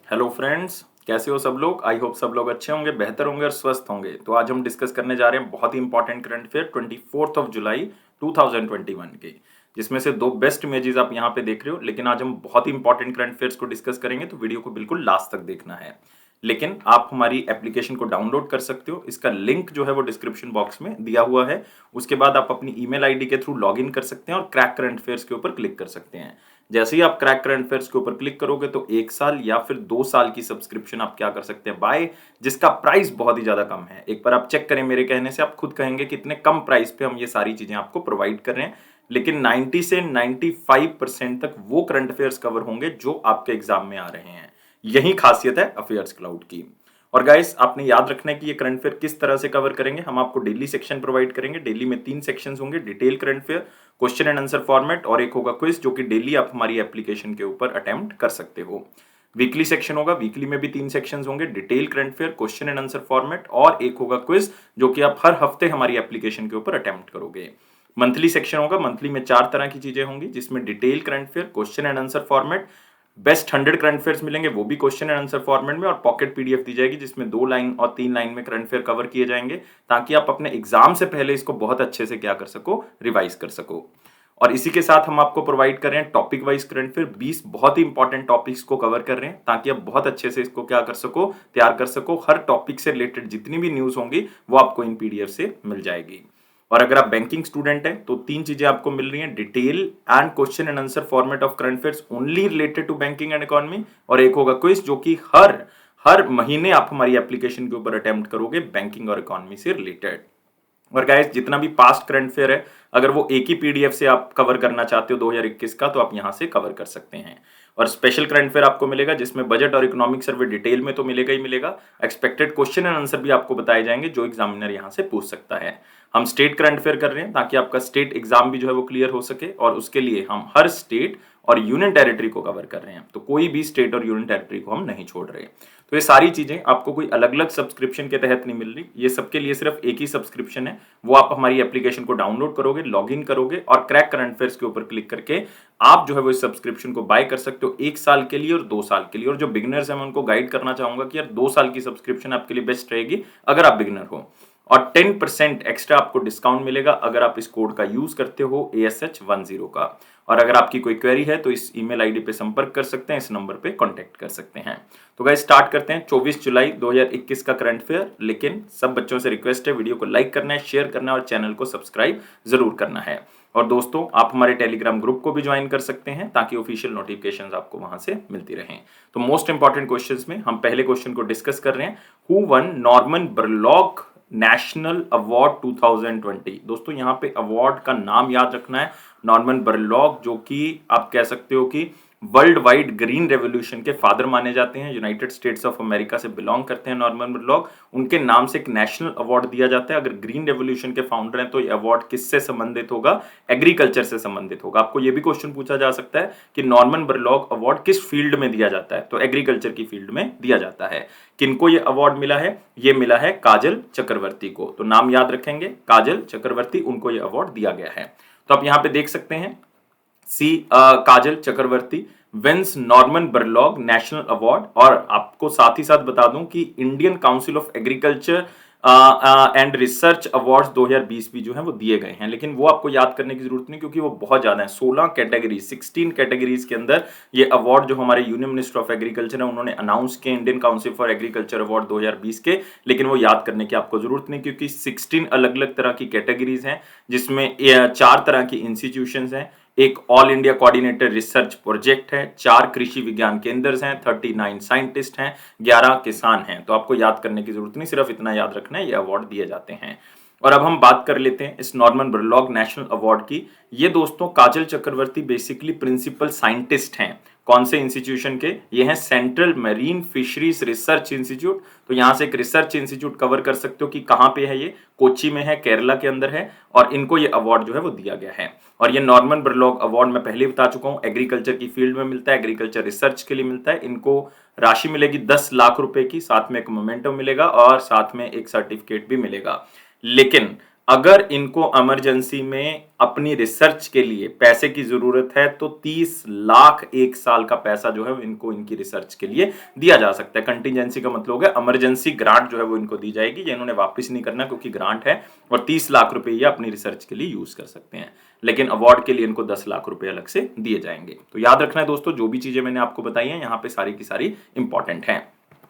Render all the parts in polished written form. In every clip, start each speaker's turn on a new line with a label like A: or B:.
A: Hello friends, कैसे हो सब लोग। आई होप सब लोग अच्छे होंगे, बेहतर होंगे और स्वस्थ होंगे। तो आज हम डिस्कस करने जा रहे हैं बहुत ही इंपॉर्टेंट करंट अफेयर 24 जुलाई 2021 के, जिसमें से दो बेस्ट इमेजेस आप यहाँ पे देख रहे हो। लेकिन आज हम बहुत ही इंपॉर्टेंट करंट अफेयर्स को डिस्कस करेंगे, तो वीडियो को बिल्कुल लास्ट तक देखना है। लेकिन आप हमारी एप्लीकेशन को डाउनलोड कर सकते हो, इसका लिंक जो है वो डिस्क्रिप्शन बॉक्स में दिया हुआ है। उसके बाद आप अपनी ईमेल आईडी के थ्रू लॉगिन कर सकते हैं और क्रैक करंट अफेयर्स के ऊपर क्लिक कर सकते हैं। जैसे ही आप क्रैक करंट अफेयर्स के ऊपर क्लिक करोगे तो 1 साल या फिर 2 साल की सब्सक्रिप्शन आप क्या कर सकते हैं बाय, जिसका प्राइस बहुत ही ज्यादा कम है। एक बार आप चेक करें, मेरे कहने से आप खुद कहेंगे कि इतने कम प्राइस पे हम ये सारी चीजें आपको प्रोवाइड कर रहे हैं। लेकिन 90 से 95% तक वो करंट अफेयर्स कवर होंगे जो आपके एग्जाम में आ रहे हैं। यही खासियत है अफेयर्स क्लाउड की। और गाइस, आपने याद रखना है कि ये करंट अफेयर किस तरह से कवर करेंगे। हम आपको डेली सेक्शन प्रोवाइड करेंगे। डेली में 3 सेक्शंस होंगे: detail current affair, question and answer format और एक होगा क्विज, जो कि डेली आप हमारी एप्लीकेशन के ऊपर अटेम्प्ट कर सकते हो। वीकली सेक्शन होगा, वीकली में भी 3 सेक्शंस होंगे: detail current affair, question and answer format और एक होगा क्विज, जो कि आप हर हफ्ते हमारी एप्लीकेशन के ऊपर अटेम्प्ट करोगे। मंथली सेक्शन होगा, मंथली में 4 तरह की चीजें होंगी, जिसमें detail current affair, question and answer format, best 100 current affairs मिलेंगे वो भी क्वेश्चन एंड आंसर फॉर्मेट में, और पॉकेट पीडीएफ दी जाएगी जिसमें 2 लाइन और 3 लाइन में करंट अफेयर कवर किए जाएंगे, ताकि आप अपने एग्जाम से पहले इसको बहुत अच्छे से क्या कर सको, रिवाइज कर सको। और इसी के साथ हम आपको प्रोवाइड कर रहे हैं टॉपिक वाइज करंट अफेयर। 20 बहुत ही इंपॉर्टेंट टॉपिक्स को कवर कर रहे हैं, ताकि आप बहुत अच्छे से इसको क्या कर सको, तैयार कर सको। हर टॉपिक से रिलेटेड जितनी भी न्यूज होंगी वो आपको इन पीडीएफ से मिल जाएगी। और अगर आप बैंकिंग स्टूडेंट हैं तो 3 चीजें आपको मिल रही हैं: detail and question and answer format of current affairs only related to banking and economy, और एक होगा क्विज, जो कि हर हर महीने आप हमारी एप्लीकेशन के ऊपर अटेम्प्ट करोगे बैंकिंग और इकोनॉमी से रिलेटेड। और गाइस, जितना भी पास्ट करंट अफेयर है, अगर वो एक ही पीडीएफ से आप कवर करना चाहते हो 2021 का, तो आप यहां से कवर कर सकते हैं। और स्पेशल करंट अफेयर आपको मिलेगा, जिसमें बजट और इकोनॉमिक सर्वे डिटेल में तो मिलेगा ही मिलेगा। एक्सपेक्टेड क्वेश्चन एंड आंसर भी आपको बताए जाएंगे, जो एग्जामिनर यहां से पूछ सकता है। हम स्टेट करंट अफेयर कर रहे हैं ताकि आपका स्टेट एग्जाम भी जो है वो क्लियर हो सके, और उसके लिए हम हर स्टेट और यूनियन टेरिटरी को कवर कर रहे हैं। तो कोई भी स्टेट और यूनियन टेरिटरी को हम नहीं छोड़ रहे। तो ये सारी चीजें आपको कोई अलग अलग सब्सक्रिप्शन के तहत नहीं मिल रही, ये सबके लिए सिर्फ एक ही सब्सक्रिप्शन है। वो आप हमारी एप्लीकेशन को डाउनलोड करोगे, लॉगिन करोगे और क्रैक करंट अफेयर्स के ऊपर क्लिक करके आप जो है वो इस सब्सक्रिप्शन को बाय कर सकते हो 1 साल के लिए और 2 साल के लिए। और जो बिगिनर्स हैं मैं उनको गाइड करना चाहूंगा कि यार 2 साल की सब्सक्रिप्शन आपके लिए बेस्ट रहेगी अगर आप बिगिनर हो। और 10% एक्स्ट्रा आपको डिस्काउंट मिलेगा अगर आप इस कोड का यूज करते हो ASH10 का। और अगर आपकी कोई क्वेरी है तो इस ईमेल आईडी पे संपर्क कर सकते हैं, इस नंबर पे कांटेक्ट कर सकते हैं। तो गाइस, स्टार्ट करते हैं 24 जुलाई 2021 का करंट अफेयर। लेकिन सब बच्चों से रिक्वेस्ट है, वीडियो को लाइक करना है, शेयर करना है और चैनल को सब्सक्राइब जरूर करना है। और दोस्तों, आप हमारे टेलीग्राम ग्रुप को भी ज्वाइन कर सकते हैं, ताकि ऑफिशियल नोटिफिकेशंस आपको वहां से मिलती रहें। तो मोस्ट इंपॉर्टेंट क्वेश्चंस में हम पहले क्वेश्चन को डिस्कस कर रहे हैं: who one Norman Borlaug National award 2020। दोस्तों, यहाँ पे अवार्ड का नाम याद रखना है, नॉर्मन बोरलॉग, जो कि आप कह सकते हो कि वर्ल्ड वाइड ग्रीन रेवोल्यूशन के फादर माने जाते हैं। यूनाइटेड स्टेट्स ऑफ अमेरिका से बिलोंग करते हैं नॉर्मन बोरलॉग। उनके नाम से एक नेशनल अवार्ड दिया जाता है। अगर ग्रीन रेवोल्यूशन के फाउंडर हैं तो ये अवार्ड किससे संबंधित होगा? एग्रीकल्चर से संबंधित होगा। आपको ये भी क्वेश्चन पूछा जा सकता है कि नॉर्मन बोरलॉग अवार्ड किस फील्ड में दिया जाता है, तो एग्रीकल्चर की फील्ड में दिया जाता है। किनको ये अवार्ड मिला है? ये मिला है काजल चक्रवर्ती को। तो नाम याद रखेंगे, काजल चक्रवर्ती, उनको ये अवार्ड दिया गया है। तो आप यहां पे देख सकते हैं, Kajal Chakraborty wins Norman Borlaug National Award. और आपको साथ ही साथ बता दूं कि Indian Council of Agriculture and Research awards 2020 भी जो है वो दिए गए हैं। लेकिन वो आपको याद करने की जरूरत नहीं, क्योंकि वो बहुत ज्यादा है। 16 कैटेगरी, 16 कैटेगरीज के अंदर ये अवार्ड जो हमारे यूनियन मिनिस्टर ऑफ एग्रीकल्चर है उन्होंने अनाउंस किए, Indian council for agriculture award 2020 के। लेकिन वो याद करने की आपको जरूरत नहीं, क्योंकि 16 अलग अलग तरह की कैटेगरीज हैं, जिसमें 4 तरह की इंस्टीट्यूशंस हैं। एक all India coordinated research project है, 4 कृषि विज्ञान केंद्र हैं, 39 साइंटिस्ट हैं, 11 किसान हैं। तो आपको याद करने की जरूरत नहीं, सिर्फ इतना याद रखना है ये अवार्ड दिए जाते हैं। और अब हम बात कर लेते हैं इस नॉर्मन बोरलॉग नेशनल अवार्ड की। ये दोस्तों, काजल चक्रवर्ती बेसिकली प्रिंसिपल साइंटिस्ट हैं। कौन से इंस्टीट्यूशन के? ये हैं central marine fisheries research institute. तो यहां से एक रिसर्च इंस्टीट्यूट कवर कर सकते हो कि कहां पे है ये। कोच्चि में है, केरला के अंदर है, और इनको ये अवार्ड जो है वो दिया गया है। और ये नॉर्मन बोरलॉग अवार्ड मैं पहले बता चुका हूं, एग्रीकल्चर की फील्ड में मिलता है, एग्रीकल्चर रिसर्च के लिए मिलता है। इनको राशि मिलेगी 10 लाख रुपए की, साथ में एक मोमेंटो मिलेगा और साथ में एक सर्टिफिकेट भी मिलेगा। लेकिन अगर इनको इमरजेंसी में अपनी रिसर्च के लिए पैसे की जरूरत है तो 30 लाख एक साल का पैसा जो है इनको इनकी रिसर्च के लिए दिया जा सकता है। कंटीजेंसी का मतलब हो गया इमरजेंसी ग्रांट जो है वो इनको दी जाएगी, ये इन्होंने वापस नहीं करना क्योंकि ग्रांट है, और 30 लाख रुपए ये अपनी रिसर्च के लिए यूज कर सकते हैं। लेकिन अवार्ड के लिए इनको 10 लाख रुपए अलग से दिए जाएंगे। तो याद रखना है दोस्तों, जो भी चीजें मैंने आपको बताई हैं यहाँ पे सारी की सारी इंपॉर्टेंट हैं।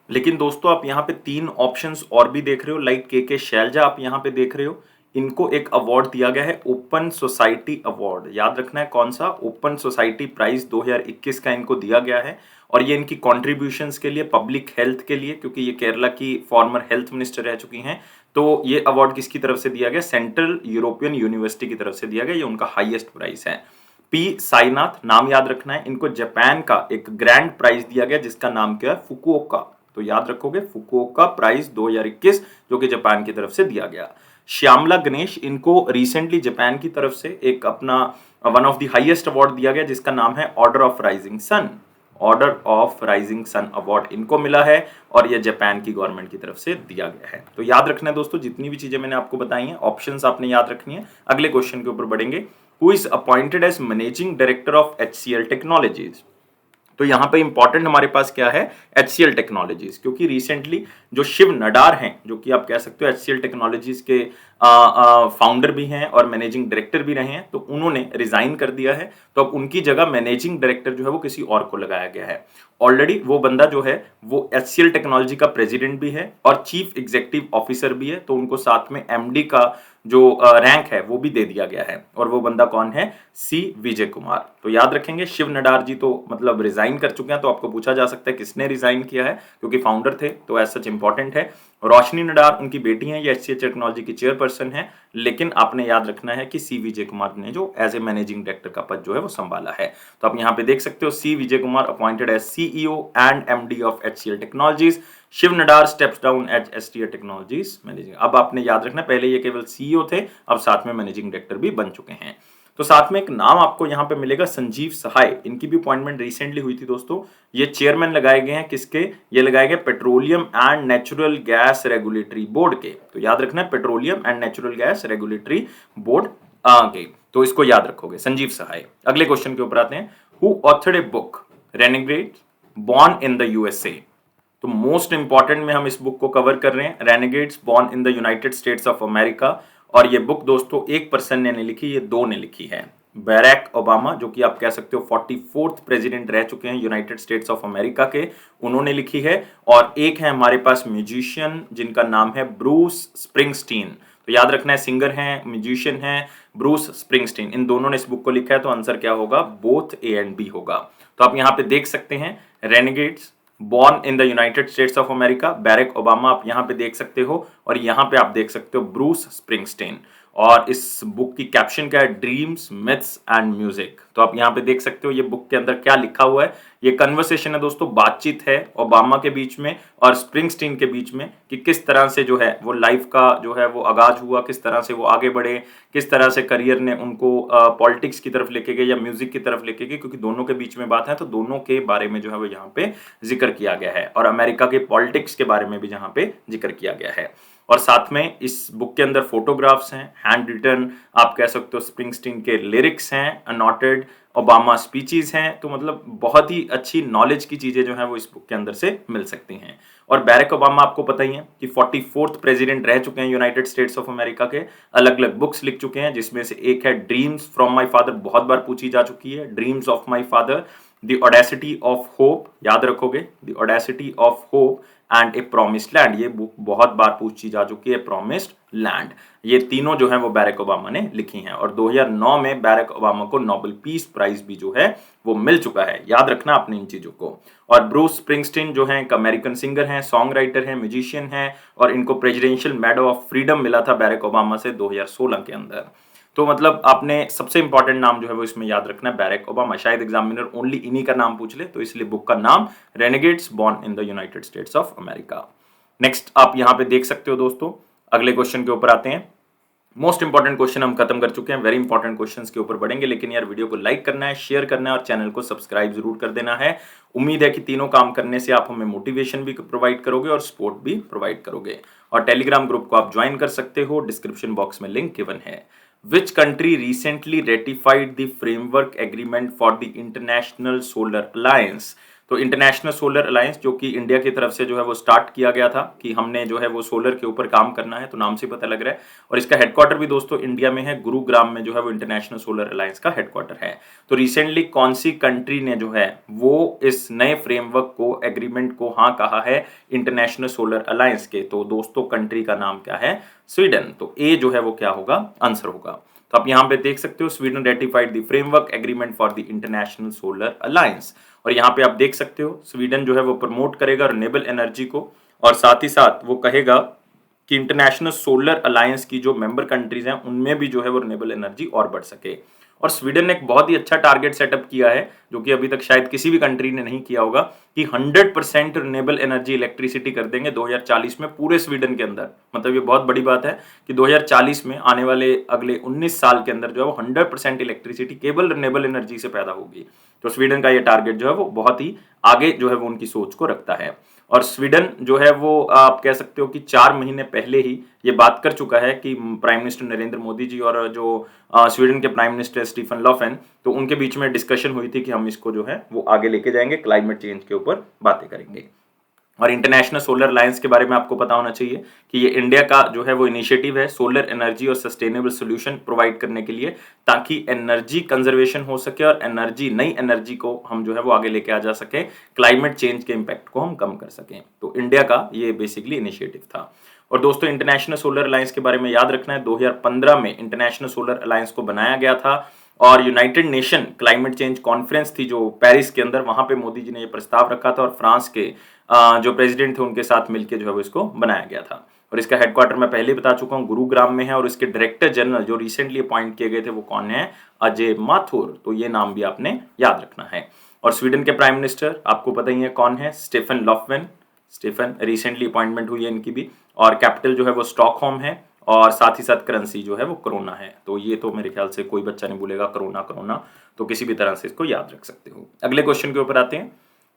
A: लेकिन दोस्तों आप यहाँ पे 3 ऑप्शंस और भी देख रहे हो, लाइक के शैलजा आप यहाँ पे देख रहे हो, इनको एक अवार्ड दिया गया है ओपन सोसाइटी अवार्ड। याद रखना है कौन सा, ओपन सोसाइटी प्राइज 2021 का इनको दिया गया है। और ये इनकी कॉन्ट्रीब्यूशंस के लिए, पब्लिक हेल्थ के लिए, क्योंकि ये केरला की फॉर्मर हेल्थ मिनिस्टर रह चुकी हैं। तो ये अवार्ड किसकी तरफ से दिया गया, सेंट्रल यूरोपियन यूनिवर्सिटी की तरफ से दिया गया, ये उनका हाईएस्ट प्राइज है। पी साईनाथ नाम याद रखना है, इनको जापान का एक ग्रैंड प्राइज दिया गया जिसका नाम क्या है, फुकुओका। तो याद रखोगे फुकुओका प्राइज 2021 जो कि जापान की तरफ से दिया गया। श्यामला गणेश, इनको रिसेंटली जापान की तरफ से एक अपना one of the highest award दिया गया जिसका नाम है order of rising sun. Order of rising sun award इनको मिला है और यह जापान की गवर्नमेंट की तरफ से दिया गया है। तो याद रखना है दोस्तों, जितनी भी चीजें मैंने आपको बताई हैं ऑप्शंस आपने याद रखनी है। अगले क्वेश्चन के ऊपर बढ़ेंगे। Who is appointed as managing director of HCL technologies. तो यहां पे इंपॉर्टेंट हमारे पास क्या है, HCL टेक्नोलॉजीज, क्योंकि रिसेंटली जो शिव नडार हैं, जो कि आप कह सकते हो HCL टेक्नोलॉजीज के फाउंडर भी हैं और मैनेजिंग डायरेक्टर भी रहे हैं, तो उन्होंने रिजाइन कर दिया है। तो अब उनकी जगह मैनेजिंग डायरेक्टर जो है वो किसी और को लगाया गया है। ऑलरेडी वो बंदा जो है वो HCL टेक्नोलॉजी का प्रेसिडेंट भी है और चीफ एग्जीक्यूटिव ऑफिसर भी है, तो उनको साथ में MD का जो रैंक है वो भी दे दिया गया है। और वो बंदा कौन है, C विजय कुमार। तो याद रखेंगे शिव नडार जी तो मतलब रिजाइन कर चुके हैं, तो आपको पूछा जा सकता है किसने रिजाइन किया है, क्योंकि फाउंडर थे तो एज सच इंपॉर्टेंट है। रोशनी नडार उनकी बेटी है, ये HCL टेक्नोलॉजी की चेयरपर्सन है, लेकिन आपने याद रखना है कि C विजय कुमार ने जो एज ए मैनेजिंग डायरेक्टर का पद जो है वो संभाला है। तो आप यहाँ पे देख सकते हो C Vijay Kumar appointed as CEO and MD of HCL technologies. Shiv Nadar steps down as HCL technologies managing. अब आपने याद रखना, पहले ये केवल CEO थे, अब साथ में मैनेजिंग डायरेक्टर भी बन चुके हैं। तो साथ में एक नाम आपको यहाँ पे मिलेगा, संजीव सहाय, इनकी भी अपॉइंटमेंट रिसेंटली हुई थी दोस्तों। ये चेयरमैन लगाए गए हैं किसके, ये लगाए गए petroleum and natural gas regulatory board के। तो याद रखना है petroleum and natural gas regulatory board के, तो इसको याद रखोगे, संजीव सहाय। अगले क्वेश्चन के ऊपर आते हैं। Who authored a book renegade born in the USA। तो मोस्ट इंपॉर्टेंट में हम इस बुक को कवर कर रहे हैं, renegades born in the United States of America. और ये बुक दोस्तों एक पर्सन ने नहीं लिखी, ये दो ने लिखी है। बैरक ओबामा, जो कि आप कह सकते हो 44th प्रेसिडेंट रह चुके हैं यूनाइटेड स्टेट्स ऑफ अमेरिका के, उन्होंने लिखी है। और एक है हमारे पास म्यूजिशियन जिनका नाम है ब्रूस स्प्रिंगस्टीन। तो याद रखना है, सिंगर हैं, म्यूजिशियन हैं, ब्रूस स्प्रिंगस्टीन, इन दोनों ने इस बुक को लिखा है। तो आंसर क्या होगा, बोथ A एंड B होगा। तो आप यहाँ पे देख सकते हैं renegades born in the United States of America, Barack Obama आप यहां पे देख सकते हो, और यहां पे आप देख सकते हो ब्रूस स्प्रिंगस्टीन। और इस बुक की कैप्शन क्या है, ड्रीम्स मिथ्स एंड म्यूजिक। तो आप यहां पे देख सकते हो ये बुक के अंदर क्या लिखा हुआ है। ये कन्वर्सेशन है दोस्तों, बातचीत है ओबामा के बीच में और स्प्रिंगस्टीन के बीच में, कि किस तरह से जो है वो लाइफ का जो है वो आगाज हुआ, किस तरह से वो आगे बढ़े, किस तरह से करियर ने उनको पॉलिटिक्स की तरफ लेके गए या म्यूजिक की तरफ लेके गए, क्योंकि दोनों के बीच में बात है, तो दोनों के बारे में जो है वो यहाँ पे जिक्र किया गया है। और अमेरिका के पॉलिटिक्स के बारे में भी जहाँ पे जिक्र किया गया है। और साथ में इस बुक के अंदर फोटोग्राफ्स हैं, हैंड रिटन आप कह सकते हो, स्प्रिंगस्टीन के लिरिक्स हैं, अनोटेड ओबामा स्पीचेस हैं। तो मतलब बहुत ही अच्छी नॉलेज की चीजें जो हैं वो इस बुक के अंदर से मिल सकती हैं। और बैरक ओबामा आपको पता ही है कि 44th प्रेसिडेंट रह चुके हैं यूनाइटेड स्टेट्स ऑफ अमेरिका के, अलग अलग बुक्स लिख चुके हैं, जिसमें से एक है ड्रीम्स फ्रॉम माय फादर, बहुत बार पूछी जा चुकी है, dreams of my father, the audacity of hope, याद रखोगे, the audacity of hope and A promised land, ये बुक बहुत बार पूछी जा चुकी है, प्रॉमिस्ड लैंड। ये तीनों जो है वो बैरक ओबामा ने लिखी हैं। और 2009 में बैरक ओबामा को नोबेल पीस प्राइज भी जो है वो मिल चुका है, याद रखना आपने इन चीजों को। और ब्रूस स्प्रिंगस्टीन जो है एक अमेरिकन सिंगर हैं, सॉन्ग राइटर हैं, म्यूजिशियन हैं, और इनको प्रेसिडेंशियल मेडल ऑफ फ्रीडम मिला था बैरक ओबामा से 2016 के अंदर। तो मतलब आपने सबसे इंपॉर्टेंट नाम जो है वो इसमें याद रखना है, बैरक ओबामा। शायद एग्जामिनर ओनली इन्हीं का नाम पूछ ले, तो इसलिए बुक का नाम Renegades born in the United States of America. Next आप यहां पे देख सकते हो दोस्तों, अगले क्वेश्चन के ऊपर आते हैं। मोस्ट इंपॉर्टेंट क्वेश्चन हम खत्म कर चुके हैं, वेरी इंपॉर्टेंट क्वेश्चंस के ऊपर बढ़ेंगे, लेकिन यार वीडियो को लाइक करना है, शेयर करना है और चैनल को सब्सक्राइब जरूर कर देना है। उम्मीद है कि तीनों काम करने से आप हमें मोटिवेशन भी प्रोवाइड करोगे और सपोर्ट भी प्रोवाइड करोगे। और टेलीग्राम ग्रुप को आप ज्वाइन कर सकते हो, डिस्क्रिप्शन बॉक्स में लिंक गिवन है। Which country recently ratified the framework agreement for the international solar alliance? तो इंटरनेशनल सोलर अलायंस जो कि इंडिया की तरफ से जो है वो स्टार्ट किया गया था कि हमने जो है वो सोलर के ऊपर काम करना है, तो नाम से पता लग रहा है। और इसका हेडक्वार्टर भी दोस्तों इंडिया में है, गुरुग्राम में जो है वो इंटरनेशनल सोलर अलायंस का हेडक्वार्टर है। तो रिसेंटली कौन सी कंट्री ने जो है वो इस नए फ्रेमवर्क को, एग्रीमेंट को हाँ कहा है इंटरनेशनल सोलर अलायंस के? तो दोस्तों कंट्री का नाम क्या है? स्वीडन। तो ए जो है वो क्या होगा? आंसर होगा। तो आप यहां पे देख सकते हो, Sweden ratified the framework agreement for the international solar alliance. और यहाँ पे आप देख सकते हो स्वीडन जो है वो प्रमोट करेगा रिन्यूएबल एनर्जी को, और साथ ही साथ वो कहेगा कि इंटरनेशनल सोलर अलायंस की जो मेंबर कंट्रीज हैं उनमें भी जो है वो रिन्यूएबल एनर्जी और बढ़ सके। और स्वीडन ने एक बहुत ही अच्छा टारगेट सेटअप किया है, जो कि अभी तक शायद किसी भी कंट्री ने नहीं किया होगा, कि 100% रिन्यूएबल एनर्जी इलेक्ट्रिसिटी कर देंगे 2040 में पूरे स्वीडन के अंदर। मतलब ये बहुत बड़ी बात है कि 2040 में आने वाले अगले 19 साल के अंदर जो है वो 100% इलेक्ट्रिसिटी केवल रिन्यूएबल एनर्जी से पैदा होगी। तो स्वीडन का ये टारगेट जो है वो बहुत ही आगे जो है वो उनकी सोच को रखता है। और स्वीडन जो है वो आप कह सकते हो कि 4 महीने पहले ही ये बात कर चुका है कि प्राइम मिनिस्टर नरेंद्र मोदी जी और जो स्वीडन के प्राइम मिनिस्टर स्टीफन लॉफेन, तो उनके बीच में डिस्कशन हुई थी कि हम इसको जो है वो आगे लेके जाएंगे, क्लाइमेट चेंज के ऊपर बातें करेंगे। और इंटरनेशनल सोलर अलायंस के बारे में आपको पता होना चाहिए कि ये इंडिया का जो है वो इनिशिएटिव है सोलर एनर्जी और सस्टेनेबल सॉल्यूशन प्रोवाइड करने के लिए, ताकि एनर्जी कंजर्वेशन हो सके और एनर्जी, नई एनर्जी को हम जो है वो आगे लेके आ जा सके, क्लाइमेट चेंज के इम्पैक्ट को हम कम कर सकें। तो इंडिया का ये बेसिकली इनिशिएटिव था। और दोस्तों इंटरनेशनल सोलर अलायंस के बारे में याद रखना है, 2015 में इंटरनेशनल सोलर अलायंस को बनाया गया था, और United nation climate change conference थी जो पेरिस के अंदर, वहां पे मोदी जी ने ये प्रस्ताव रखा था और फ्रांस के जो प्रेसिडेंट थे उनके साथ मिलकर जो है वो इसको बनाया गया था। और इसका हेडक्वार्टर मैं पहले ही बता चुका हूँ, गुरुग्राम में है। और इसके डायरेक्टर जनरल जो रिसेंटली अपॉइंट किए गए थे वो कौन है? अजय माथुर। तो ये नाम भी आपने याद रखना है। और स्वीडन के प्राइम मिनिस्टर आपको पता ही है कौन है? Stefan Lofven. Stefan recently appointment हुई है इनकी भी। और कैपिटल जो है वो स्टॉकहोम है, और साथ ही साथ करेंसी जो है वो कोरोना है। तो ये तो मेरे ख्याल से कोई बच्चा नहीं भूलेगा, कोरोना कोरोना, तो किसी भी तरह से इसको याद रख सकते हो। अगले क्वेश्चन के ऊपर आते हैं।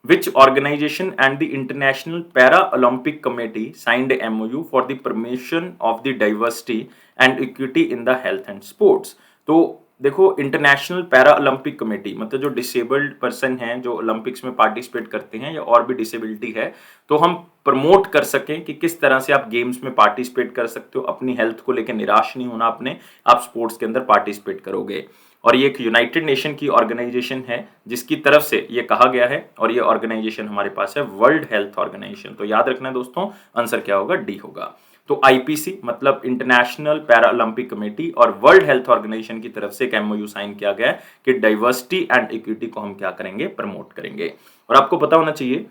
A: Which organization and the International Para-Olympic Committee signed a MOU for the promotion of the diversity and equity in the health and sports? तो देखो, इंटरनेशनल पैरा ओलंपिक कमेटी मतलब जो डिसेबल्ड पर्सन हैं जो ओलंपिक्स में पार्टिसिपेट करते हैं या और भी डिसेबिलिटी है, तो हम प्रमोट कर सकें कि किस तरह से आप गेम्स में पार्टिसिपेट कर सकते हो, अपनी हेल्थ को लेकर निराश नहीं होना अपने, आप स्पोर्ट्स के अंदर पार्टिसिपेट करोगे। और ये एक यूनाइटेड नेशन की ऑर्गेनाइजेशन है जिसकी तरफ से ये कहा गया है, और ये ऑर्गेनाइजेशन हमारे पास है वर्ल्ड हेल्थ ऑर्गेनाइजेशन। तो याद रखना है दोस्तों, आंसर क्या होगा? डी होगा। तो आईपीसी मतलब इंटरनेशनल पैरा ओलंपिक कमेटी और वर्ल्ड हेल्थ ऑर्गेनाइजेशन की तरफ से एक एमओयू साइन किया गया है कि डाइवर्सिटी एंड इक्विटी को हम क्या करेंगे? प्रमोट करेंगे। और आपको पता होना चाहिए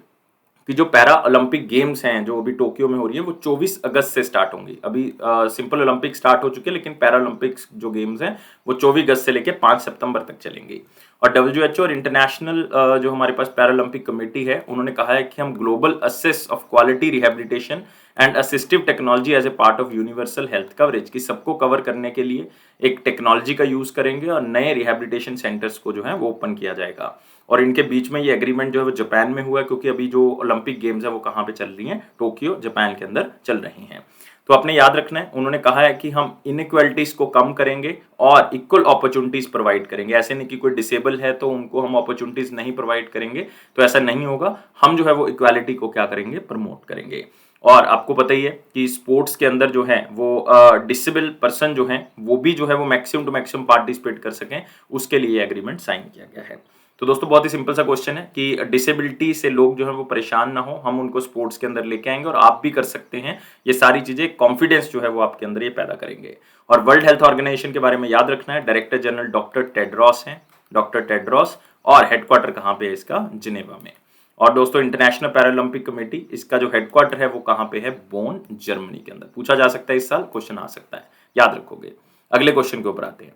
A: कि जो पैरा ओलंपिक गेम्स हैं जो अभी टोक्यो में हो रही है वो 24 अगस्त से स्टार्ट होंगी। अभी सिंपल ओलंपिक स्टार्ट हो चुके हैं, लेकिन पैरा ओलंपिक्स जो गेम्स हैं वो 24 अगस्त से लेकर 5 सितंबर तक चलेंगी। और WHO और इंटरनेशनल जो हमारे पास पैरा ओलंपिक कमेटी है, उन्होंने कहा है कि हम global access of quality rehabilitation and assistive technology as a part of universal health coverage, की सबको कवर करने के लिए एक टेक्नोलॉजी का यूज करेंगे और नए रिहेबिलिटेशन सेंटर्स को जो है वो ओपन किया जाएगा। और इनके बीच में ये एग्रीमेंट जो है वो जापान में हुआ है, क्योंकि अभी जो ओलंपिक गेम्स है वो कहाँ पे चल रही हैं? टोक्यो, जापान के अंदर चल रही हैं। तो आपने याद रखना है, उन्होंने कहा है कि हम इनइक्वालिटीज को कम करेंगे और इक्वल अपॉर्चुनिटीज प्रोवाइड करेंगे। ऐसे नहीं कि कोई डिसेबल है तो उनको हम अपॉर्चुनिटीज नहीं प्रोवाइड करेंगे, तो ऐसा नहीं होगा। हम जो है वो इक्वालिटी को क्या करेंगे? प्रमोट करेंगे। और आपको पता ही है कि स्पोर्ट्स के अंदर जो है वो डिसेबल पर्सन जो है वो भी जो है वो मैक्सिमम टू मैक्सिमम पार्टिसिपेट कर सकें, उसके लिए एग्रीमेंट साइन किया गया है। तो दोस्तों बहुत ही सिंपल सा क्वेश्चन है कि डिसेबिलिटी से लोग जो है वो परेशान ना हो, हम उनको स्पोर्ट्स के अंदर लेके आएंगे और आप भी कर सकते हैं। ये सारी चीजें कॉन्फिडेंस जो है वो आपके अंदर ये पैदा करेंगे। और वर्ल्ड हेल्थ ऑर्गेनाइजेशन के बारे में याद रखना है, डायरेक्टर जनरल डॉक्टर टेड्रोस हैं, डॉक्टर टेड्रोस। और हेडक्वार्टर कहाँ पे है इसका? जिनेवा में। और दोस्तों इंटरनेशनल पैरालंपिक कमेटी, इसका जो हेडक्वार्टर है वो कहाँ पे है? बोन, जर्मनी के अंदर। पूछा जा सकता है, इस साल क्वेश्चन आ सकता है, याद रखोगे। अगले क्वेश्चन के ऊपर आते हैं।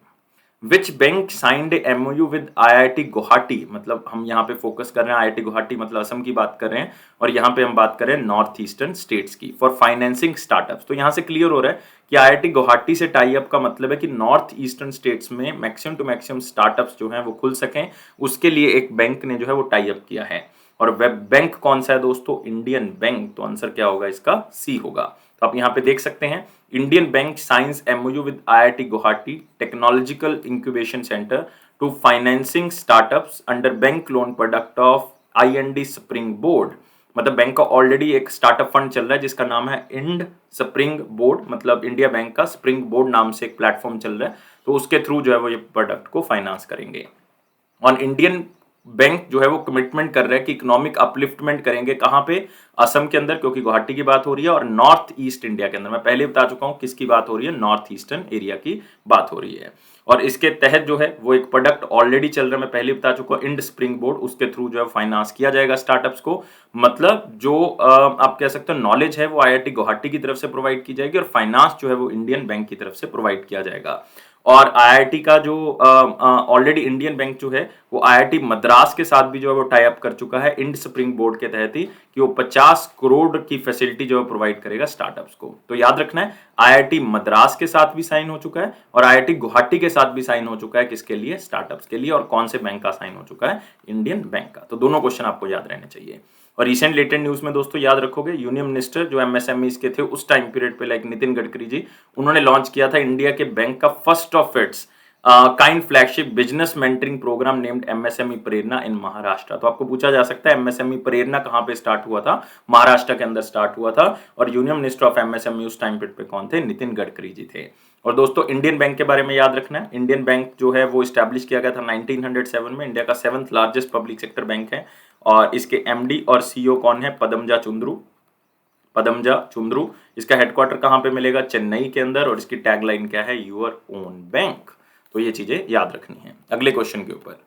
A: Which bank signed MOU with IIT Guwahati, मतलब हम यहाँ पे फोकस कर रहे हैं आईआईटी गुवाहाटी मतलब असम की बात कर रहे हैं, और यहाँ पे हम बात कर रहे हैं नॉर्थ ईस्टर्न स्टेट्स की, फॉर फाइनेंसिंग स्टार्टअप्स। तो यहाँ से क्लियर हो रहा है कि आईआईटी गुवाहाटी से टाई अप का मतलब है कि नॉर्थ ईस्टर्न स्टेट्स में मैक्सिमम टू मैक्सिमम स्टार्टअप्स जो हैं वो खुल सकें, उसके लिए एक बैंक ने जो है वो टाई अप किया है। और वेब बैंक कौन सा है दोस्तों? Indian bank. तो आंसर क्या होगा इसका? सी होगा। तो आप यहाँ पे देख सकते हैं Indian bank signs MoU with IIT Guwahati technological incubation centre to financing startups under bank loan product of IND spring board. मतलब बैंक का ऑलरेडी एक स्टार्टअप फंड चल रहा है जिसका नाम है इंड स्प्रिंग बोर्ड, मतलब इंडिया बैंक का स्प्रिंग बोर्ड नाम से एक प्लेटफॉर्म चल रहा है, तो उसके थ्रू जो है वो ये प्रोडक्ट को फाइनेंस करेंगे। और इंडियन बैंक जो है वो कमिटमेंट कर रहा है कि इकोनॉमिक अपलिफ्टमेंट करेंगे। कहां पे? असम के अंदर, क्योंकि गुवाहाटी की बात हो रही है, और नॉर्थ ईस्ट इंडिया के अंदर। मैं पहले बता चुका हूं किसकी बात हो रही है, नॉर्थ ईस्टर्न एरिया की बात हो रही है। और इसके तहत जो है वो एक प्रोडक्ट ऑलरेडी चल रहा है, मैं पहले बता चुका हूं, इंड स्प्रिंग बोर्ड, उसके थ्रू जो है फाइनेंस किया जाएगा स्टार्टअप्स को। मतलब जो आप कह सकते हो नॉलेज है वो आईआईटी गुवाहाटी की तरफ से प्रोवाइड की जाएगी, और फाइनेंस जो है वो इंडियन बैंक की तरफ से प्रोवाइड किया जाएगा। और आईआईटी का जो ऑलरेडी इंडियन बैंक जो है वो आईआईटी मद्रास के साथ भी जो है वो टाई अप कर चुका है इंड स्प्रिंग बोर्ड के तहत ही, कि वो 50 करोड़ की फैसिलिटी जो है प्रोवाइड करेगा स्टार्टअप्स को। तो याद रखना है आईआईटी मद्रास के साथ भी साइन हो चुका है और आईआईटी गुवाहाटी के साथ भी साइन हो चुका है। किसके लिए? स्टार्टअप्स के लिए। और कौन से बैंक का साइन हो चुका है? इंडियन बैंक का। तो दोनों क्वेश्चन आपको याद रहने चाहिए। और रिसेंट लेटेस्ट न्यूज में दोस्तों याद रखोगे, यूनियन मिनिस्टर जो एमएसएमईज के थे उस टाइम पीरियड पे, लाइक नितिन गडकरी जी, उन्होंने लॉन्च किया था इंडिया के बैंक का first of its kind flagship business mentoring programme named MSME Prerna in Maharashtra. तो आपको पूछा जा सकता है एमएसएमई प्रेरणा कहां पे स्टार्ट हुआ था? महाराष्ट्र के अंदर स्टार्ट हुआ था। और यूनियन मिनिस्टर ऑफ एमएसएमई उस टाइम पीरियड पे कौन थे? नितिन गडकरी जी थे। और दोस्तों इंडियन बैंक के बारे में याद रखना है, इंडियन बैंक जो है वो स्टैब्लिश किया गया था 1907 में, इंडिया का 7th largest public sector bank है। और इसके एमडी और सीईओ कौन है? पदमजा चुंद्रू। इसका हेडक्वार्टर कहां पे मिलेगा? चेन्नई के अंदर। और इसकी टैगलाइन क्या है? Your own bank. तो ये चीजें याद रखनी है। अगले क्वेश्चन के ऊपर,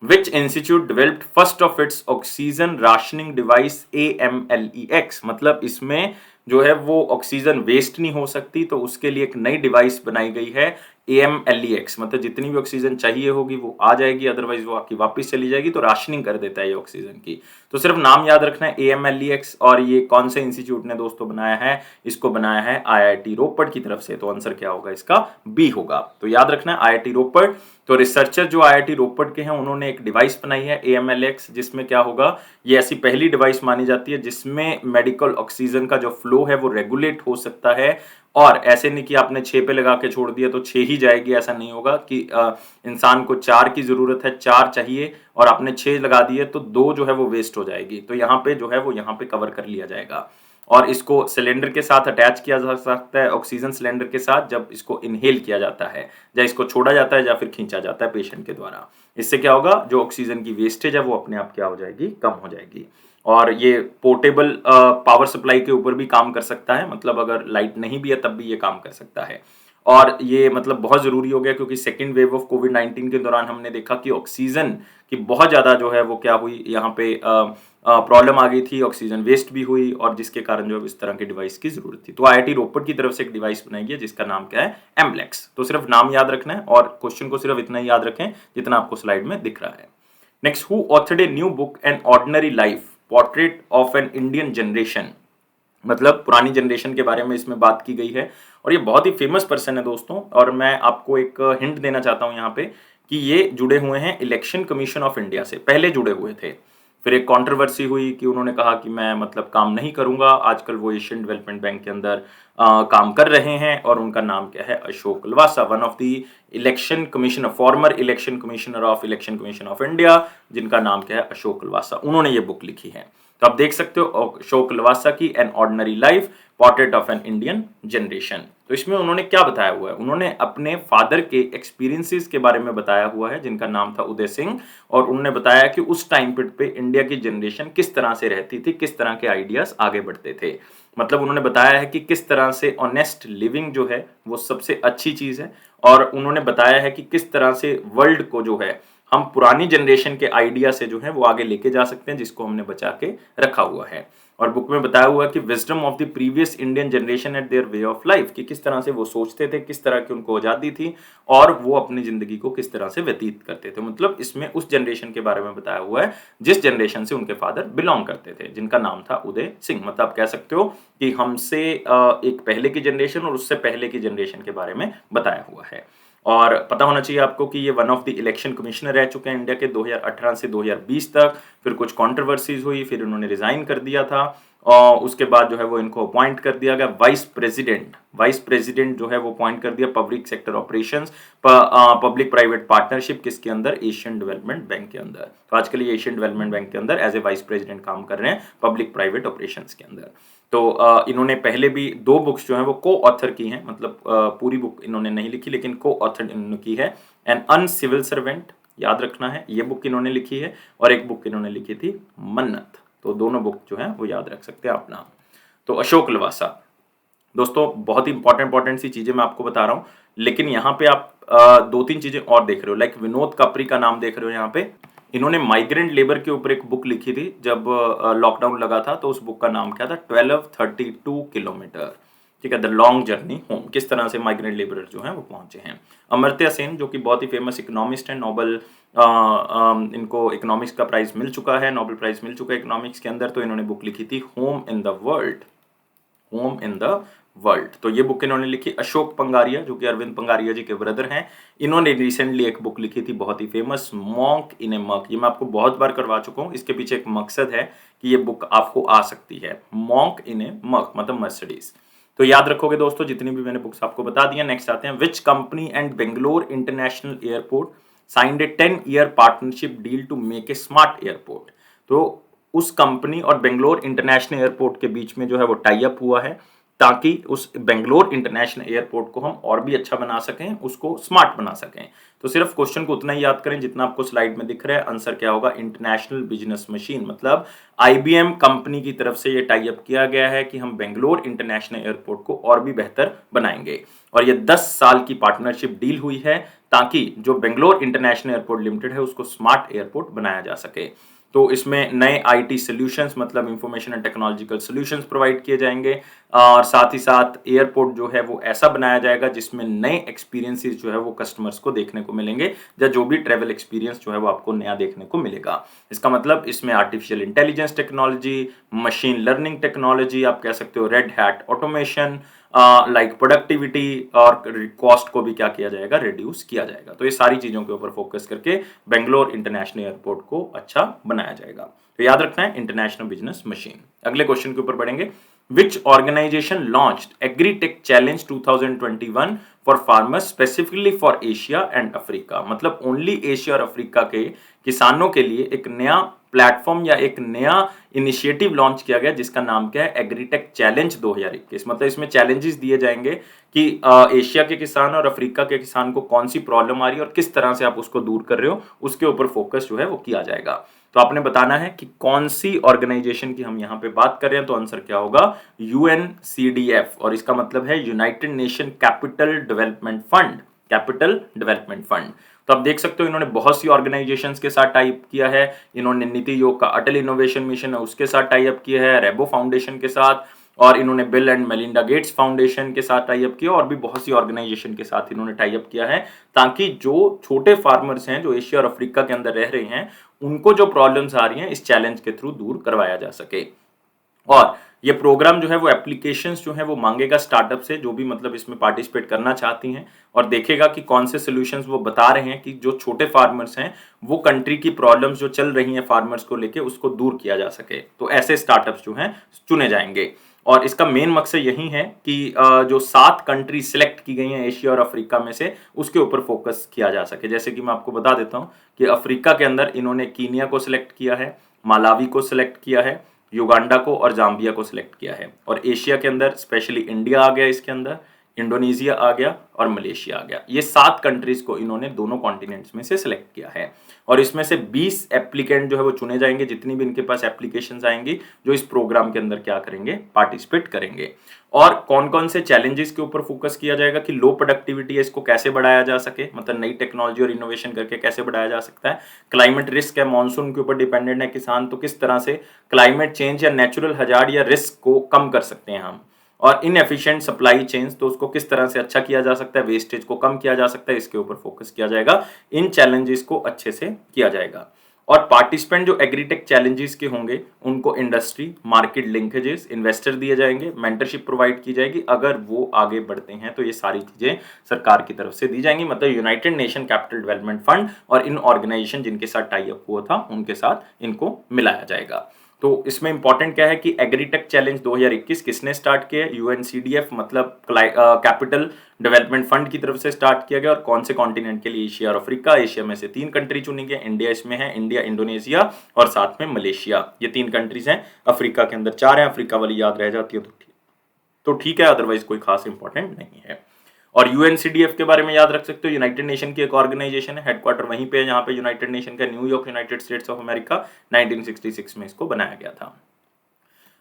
A: which institute developed first of it's oxygen rationing device AMLEX, मतलब इसमें जो है वो ऑक्सीजन वेस्ट नहीं हो सकती, तो उसके लिए एक नई डिवाइस बनाई गई है AMLEX, मतलब जितनी भी ऑक्सीजन चाहिए होगी वो आ जाएगी, अदरवाइज वो आपकी वापस चली जाएगी। तो राशनिंग कर देता है ये ऑक्सीजन की। तो सिर्फ नाम याद रखना है AMLEX। और ये कौन से इंस्टीट्यूट ने दोस्तों बनाया है? इसको बनाया है IIT रोपड़ की तरफ से। तो आंसर क्या होगा इसका? बी होगा। तो याद रखना है IIT रोपड़। तो रिसर्चर जो IIT रोपड़ के हैं उन्होंने एक डिवाइस बनाई है AMLEX, जिसमें क्या होगा, ये ऐसी पहली डिवाइस मानी जाती है जिसमें मेडिकल ऑक्सीजन का जो फ्लो है वो रेगुलेट हो सकता है। और ऐसे नहीं कि आपने 6 पे लगा के छोड़ दिया तो 6 ही जाएगी, ऐसा नहीं होगा कि इंसान को 4 की जरूरत है, 4 चाहिए और आपने 6 लगा दिए तो 2 जो है वो वेस्ट हो जाएगी। तो यहाँ पे जो है वो यहाँ पे कवर कर लिया जाएगा। और इसको सिलेंडर के साथ अटैच किया जा सकता है, ऑक्सीजन सिलेंडर के साथ, जब इसको इनहेल किया जाता है, या इसको छोड़ा जाता है या फिर खींचा जाता है पेशेंट के द्वारा। इससे क्या होगा, जो ऑक्सीजन की वेस्टेज है वो अपने आप क्या हो जाएगी? कम हो जाएगी। और ये पोर्टेबल पावर सप्लाई के ऊपर भी काम कर सकता है, मतलब अगर लाइट नहीं भी है तब भी ये काम कर सकता है। और ये मतलब बहुत जरूरी हो गया क्योंकि सेकेंड वेव ऑफ कोविड-19 के दौरान हमने देखा कि ऑक्सीजन की बहुत ज्यादा जो है वो क्या हुई, यहाँ पे प्रॉब्लम आ गई थी, ऑक्सीजन वेस्ट भी हुई, और जिसके कारण जो है इस तरह की डिवाइस की जरूरत थी। तो IIT रोपड़ की तरफ से एक डिवाइस बनाई गई जिसका नाम क्या है? एमलेक्स। तो सिर्फ नाम याद रखना है और क्वेश्चन को सिर्फ इतना ही याद रखें जितना आपको स्लाइड में दिख रहा है। Next, who authored a new book an ordinary life portrait of an Indian generation, मतलब पुरानी जनरेशन के बारे में इसमें बात की गई है। और ये बहुत ही फेमस पर्सन है दोस्तों। और मैं आपको एक हिंट देना चाहता हूं यहाँ पे कि ये जुड़े हुए हैं इलेक्शन कमीशन ऑफ इंडिया से, पहले जुड़े हुए थे। फिर एक कंट्रोवर्सी हुई कि उन्होंने कहा कि मैं मतलब काम नहीं करूंगा। आजकल वो एशियन डेवलपमेंट बैंक के अंदर काम कर रहे हैं और उनका नाम क्या है? Ashok Lavasa, one of the election commissioner, farmer election commissioner of election commission of India, जिनका नाम क्या है? अशोक लवासा। उन्होंने ये बुक लिखी है। तो आप देख सकते हो अशोक लवासा की an ordinary life portrait of an Indian generation. तो इसमें उन्होंने क्या बताया हुआ है? उन्होंने अपने फादर के एक्सपीरियंसेस के बारे में बताया हुआ है, जिनका नाम था उदय सिंह। और उन्होंने बताया कि उस टाइम पीरियड पे इंडिया की जनरेशन किस तरह से रहती थी, किस तरह के आइडियाज आगे बढ़ते थे। मतलब उन्होंने बताया है कि किस तरह से ऑनेस्ट लिविंग जो है वो सबसे अच्छी चीज है। और उन्होंने बताया है कि किस तरह से वर्ल्ड को जो है हम पुरानी जनरेशन के आइडिया से जो है वो आगे लेके जा सकते हैं, जिसको हमने बचा के रखा हुआ है। और बुक में बताया हुआ है कि wisdom of the previous Indian generation at their way of life, कि किस तरह से वो सोचते थे, किस तरह की उनको आजादी थी और वो अपनी जिंदगी को किस तरह से व्यतीत करते थे। मतलब इसमें उस जनरेशन के बारे में बताया हुआ है जिस जनरेशन से उनके फादर बिलोंग करते थे, जिनका नाम था उदय सिंह। मतलब आप कह सकते हो कि हमसे एक पहले की जनरेशन और उससे पहले की जनरेशन के बारे में बताया हुआ है। और पता होना चाहिए आपको कि ये one of the election commissioner रह चुके हैं इंडिया के 2018 से 2020 तक। फिर कुछ कंट्रोवर्सीज हुई, फिर उन्होंने रिजाइन कर दिया था और उसके बाद जो है वो इनको अपॉइंट कर दिया गया वाइस प्रेसिडेंट जो है वो अपॉइंट कर दिया public sector operations, public private partnership, किसके अंदर, एशियन डेवलपमेंट बैंक के अंदर। तो आजकल ये एशियन डेवलपमेंट बैंक के अंदर एज ए वाइस प्रेसिडेंट काम कर रहे हैं पब्लिक प्राइवेट ऑपरेशंस के अंदर। तो इन्होंने पहले भी 2 बुक्स जो है वो को ऑथर की हैं, मतलब पूरी बुक इन्होंने नहीं लिखी लेकिन को ऑथर इन्होंने की है। एन अनसिविल सर्वेंट, याद रखना है, ये बुक इन्होंने लिखी है। और एक बुक इन्होंने लिखी थी मन्नत। तो दोनों बुक जो है वो याद रख सकते हैं आप नाम। तो अशोक लवासा दोस्तों, बहुत ही इंपॉर्टेंट सी चीजें मैं आपको बता रहा हूँ, लेकिन यहाँ पे आप 2-3 चीजें और देख रहे हो। लाइक विनोद कपरी का नाम देख रहे हो यहाँ पे। इन्होंने माइग्रेंट लेबर के ऊपर एक बुक लिखी थी जब लॉकडाउन लगा था, तो उस बुक का नाम क्या था, 1232 किलोमीटर। ठीक है, द लॉन्ग जर्नी होम, किस तरह से माइग्रेंट लेबरर जो हैं वो पहुंचे हैं। अमर्त्य सेन जो कि बहुत ही फेमस इकोनॉमिस्ट है, नोबेल इनको इकोनॉमिक्स का प्राइज मिल चुका है, नोबेल प्राइज मिल चुका है इकोनॉमिक्स के अंदर। तो इन्होंने बुक लिखी थी होम इन द वर्ल्ड। तो ये बुक इन्होंने लिखी। अशोक पंगारिया जो कि अरविंद पंगारिया जी के ब्रदर हैं, इन्होंने रिसेंटली एक बुक लिखी थी बहुत ही फेमस, मॉन्क इन ए मग। ये मैं आपको बहुत बार करवा चुका हूँ, इसके पीछे एक मकसद है कि ये बुक आपको आ सकती है। मॉन्क इन ए मग मतलब मर्सिडीज। तो याद रखोगे दोस्तों जितनी भी मैंने बुक्स आपको बता दी हैं। नेक्स्ट आते हैं, which company and Bangalore international airport signed a 10-year partnership deal to make a smart airport. तो उस कंपनी और बेंगलोर इंटरनेशनल एयरपोर्ट के बीच में जो है वो टाई अप हुआ है, ताकि उस बेंगलोर इंटरनेशनल एयरपोर्ट को हम और भी अच्छा बना सकें, उसको स्मार्ट बना सकें। तो सिर्फ क्वेश्चन को उतना ही याद करें जितना आपको स्लाइड में दिख रहा है। आंसर क्या होगा, इंटरनेशनल बिजनेस मशीन। मतलब आईबीएम कंपनी की तरफ से ये टाई अप किया गया है कि हम बेंगलोर इंटरनेशनल एयरपोर्ट को और भी बेहतर बनाएंगे। और ये 10 साल की पार्टनरशिप डील हुई है ताकि जो बेंगलोर इंटरनेशनल एयरपोर्ट लिमिटेड है उसको स्मार्ट एयरपोर्ट बनाया जा सके। तो इसमें नए आईटी सॉल्यूशंस मतलब information and technological solutions provide किए जाएंगे, और साथ ही साथ एयरपोर्ट जो है वो ऐसा बनाया जाएगा जिसमें नए एक्सपीरियंसेस जो है वो कस्टमर्स को देखने को मिलेंगे, या जो भी ट्रेवल एक्सपीरियंस जो है वो आपको नया देखने को मिलेगा। इसका मतलब इसमें artificial intelligence technology, machine learning technology, आप कह सकते हो red hat automation, like productivity और कॉस्ट को भी क्या किया जाएगा, रिड्यूस किया जाएगा। तो ये सारी चीजों के ऊपर फोकस करके बेंगलोर इंटरनेशनल एयरपोर्ट को अच्छा बनाया जाएगा। तो याद रखना है इंटरनेशनल बिजनेस मशीन। अगले क्वेश्चन के ऊपर बढ़ेंगे, which organisation launched agritech challenge 2021 for farmers specifically for Asia and Africa. मतलब ओनली एशिया और अफ्रीका के किसानों के लिए एक नया प्लेटफॉर्म या एक नया इनिशिएटिव लॉन्च किया गया जिसका नाम क्या है, एग्रीटेक चैलेंज 2021। मतलब इसमें चैलेंजेस दिए जाएंगे कि एशिया के किसान और अफ्रीका के किसान को कौन सी प्रॉब्लम आ रही है और किस तरह से आप उसको दूर कर रहे हो, उसके ऊपर फोकस जो है वो किया जाएगा। तो आपने बताना है कि कौन सी ऑर्गेनाइजेशन की हम यहां पे बात कर रहे हैं। तो आंसर क्या होगा, यूएनसीडीएफ, और इसका मतलब है United nation capital development fund. Capital development fund. तो आप देख सकते हो इन्होंने बहुत सी ऑर्गेनाइजेशंस के साथ टाई अप किया है। इन्होंने नीति योग का अटल इनोवेशन मिशन है उसके साथ टाई अप किया है, रेबो फाउंडेशन के साथ, और इन्होंने bill and Melinda Gates foundation के साथ टाई अप किया, और भी बहुत सी ऑर्गेनाइजेशन के साथ इन्होंने टाई अप किया है, ताकि जो छोटे फार्मर्स हैं जो एशिया और अफ्रीका के अंदर रह रहे हैं उनको जो प्रॉब्लम्स आ रही हैं इस चैलेंज के थ्रू दूर करवाया जा सके। और ये प्रोग्राम जो है वो एप्लीकेशंस जो है वो मांगेगा स्टार्टअप से, जो भी मतलब इसमें पार्टिसिपेट करना चाहती हैं, और देखेगा कि कौन से सॉल्यूशंस वो बता रहे हैं कि जो छोटे फार्मर्स हैं वो कंट्री की प्रॉब्लम्स जो चल रही हैं फार्मर्स को लेके उसको दूर किया जा सके। तो ऐसे स्टार्टअप्स जो हैं चुने जाएंगे, और इसका मेन मकसद यही है कि जो 7 कंट्री सिलेक्ट की गई हैं एशिया और अफ्रीका में से उसके ऊपर फोकस किया जा सके। जैसे कि मैं आपको बता देता हूँ कि अफ्रीका के अंदर इन्होंने कीनिया को सिलेक्ट किया है, मालावी को सिलेक्ट किया है, युगांडा को और जाम्बिया को सिलेक्ट किया है। और एशिया के अंदर स्पेशली इंडिया आ गया इसके अंदर, इंडोनेशिया आ गया और मलेशिया आ गया। ये 7 कंट्रीज को इन्होंने दोनों कॉन्टिनेंट्स में से सिलेक्ट किया है और इसमें से 20 एप्लीकेंट जो है वो चुने जाएंगे, जितनी भी इनके पास एप्लीकेशंस आएंगी जो इस प्रोग्राम के अंदर क्या करेंगे, पार्टिसिपेट करेंगे। और कौन कौन से चैलेंजेस के ऊपर फोकस किया जाएगा कि लो प्रोडक्टिविटी है इसको कैसे बढ़ाया जा सके, मतलब नई टेक्नोलॉजी और इनोवेशन करके कैसे बढ़ाया जा सकता है। क्लाइमेट रिस्क है, मानसून के ऊपर डिपेंडेंट है किसान, तो किस तरह से क्लाइमेट चेंज या नेचुरल हजार्ड या रिस्क को कम कर सकते हैं हम। और इनएफिशिएंट सप्लाई चेन्स, तो उसको किस तरह से अच्छा किया जा सकता है, वेस्टेज को कम किया जा सकता है, इसके ऊपर फोकस किया जाएगा। इन चैलेंजेस को अच्छे से किया जाएगा। और पार्टिसिपेंट जो एग्रीटेक चैलेंजेस के होंगे उनको इंडस्ट्री, मार्केट लिंकेजेस, इन्वेस्टर दिए जाएंगे, मेंटरशिप प्रोवाइड की जाएगी। अगर वो आगे बढ़ते हैं तो ये सारी चीजें सरकार की तरफ से दी जाएंगी, मतलब United nation capital development fund और इन ऑर्गेनाइजेशन जिनके साथ टाई अप हुआ था उनके साथ इनको मिलाया जाएगा। तो इसमें इंपॉर्टेंट क्या है कि एग्रीटेक चैलेंज 2021 किसने स्टार्ट किया, यूएनसीडीएफ मतलब कैपिटल डेवलपमेंट फंड की तरफ से स्टार्ट किया गया। और कौन से कॉन्टिनेंट के लिए, एशिया और अफ्रीका। एशिया में से 3 कंट्री चुनी गई, इंडिया इसमें है, इंडिया, इंडोनेशिया और साथ में मलेशिया, ये 3 कंट्रीज हैं। अफ्रीका के अंदर 4 हैं, अफ्रीका वाली याद रह जाती है तो ठीक है, अदरवाइज कोई खास इंपॉर्टेंट नहीं है। और यूएनसीडीएफ के बारे में याद रख सकते हो, यूनाइटेड नेशन की एक ऑर्गेनाइजेशन है, हेडक्वार्टर वहीं पे है जहां पे यूनाइटेड नेशन का, New York, United States of America. 1966 में इसको बनाया गया था।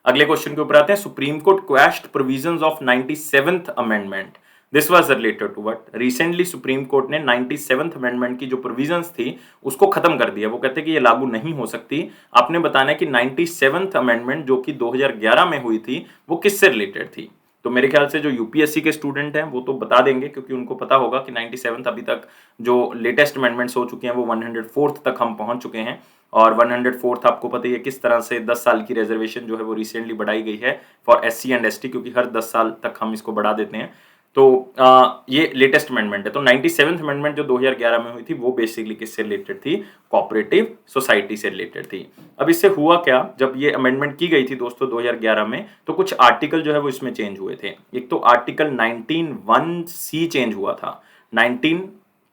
A: अगले क्वेश्चन के ऊपर आते हैं। Supreme Court quashed provisions of 97th amendment. This was related to what, recently Supreme Court ने 97th अमेंडमेंट की जो प्रोविजंस थी उसको खत्म कर दिया। वो कहते हैं कि ये लागू नहीं हो सकती। आपने बताना है कि 97th अमेंडमेंट जो कि 2011 में हुई थी वो किससे रिलेटेड थी। तो मेरे ख्याल से जो यूपीएससी के स्टूडेंट हैं वो तो बता देंगे, क्योंकि उनको पता होगा कि 97th अभी तक जो लेटेस्ट अमेंडमेंट्स हो चुके हैं वो 104th तक हम पहुंच चुके हैं। और 104th आपको पता ही है किस तरह से 10 साल की रिजर्वेशन जो है वो रिसेंटली बढ़ाई गई है फॉर एससी एंड एसटी, क्योंकि हर 10 साल तक हम इसको बढ़ा देते हैं। तो ये लेटेस्ट अमेंडमेंट है। तो 97th अमेंडमेंट जो 2011 में हुई थी वो बेसिकली किससे रिलेटेड थी, कोऑपरेटिव सोसाइटी से रिलेटेड थी। अब इससे हुआ क्या, जब ये अमेंडमेंट की गई थी दोस्तों 2011 में, तो कुछ आर्टिकल जो है वो इसमें चेंज हुए थे। एक तो आर्टिकल 19(1)(c) चेंज हुआ था, 19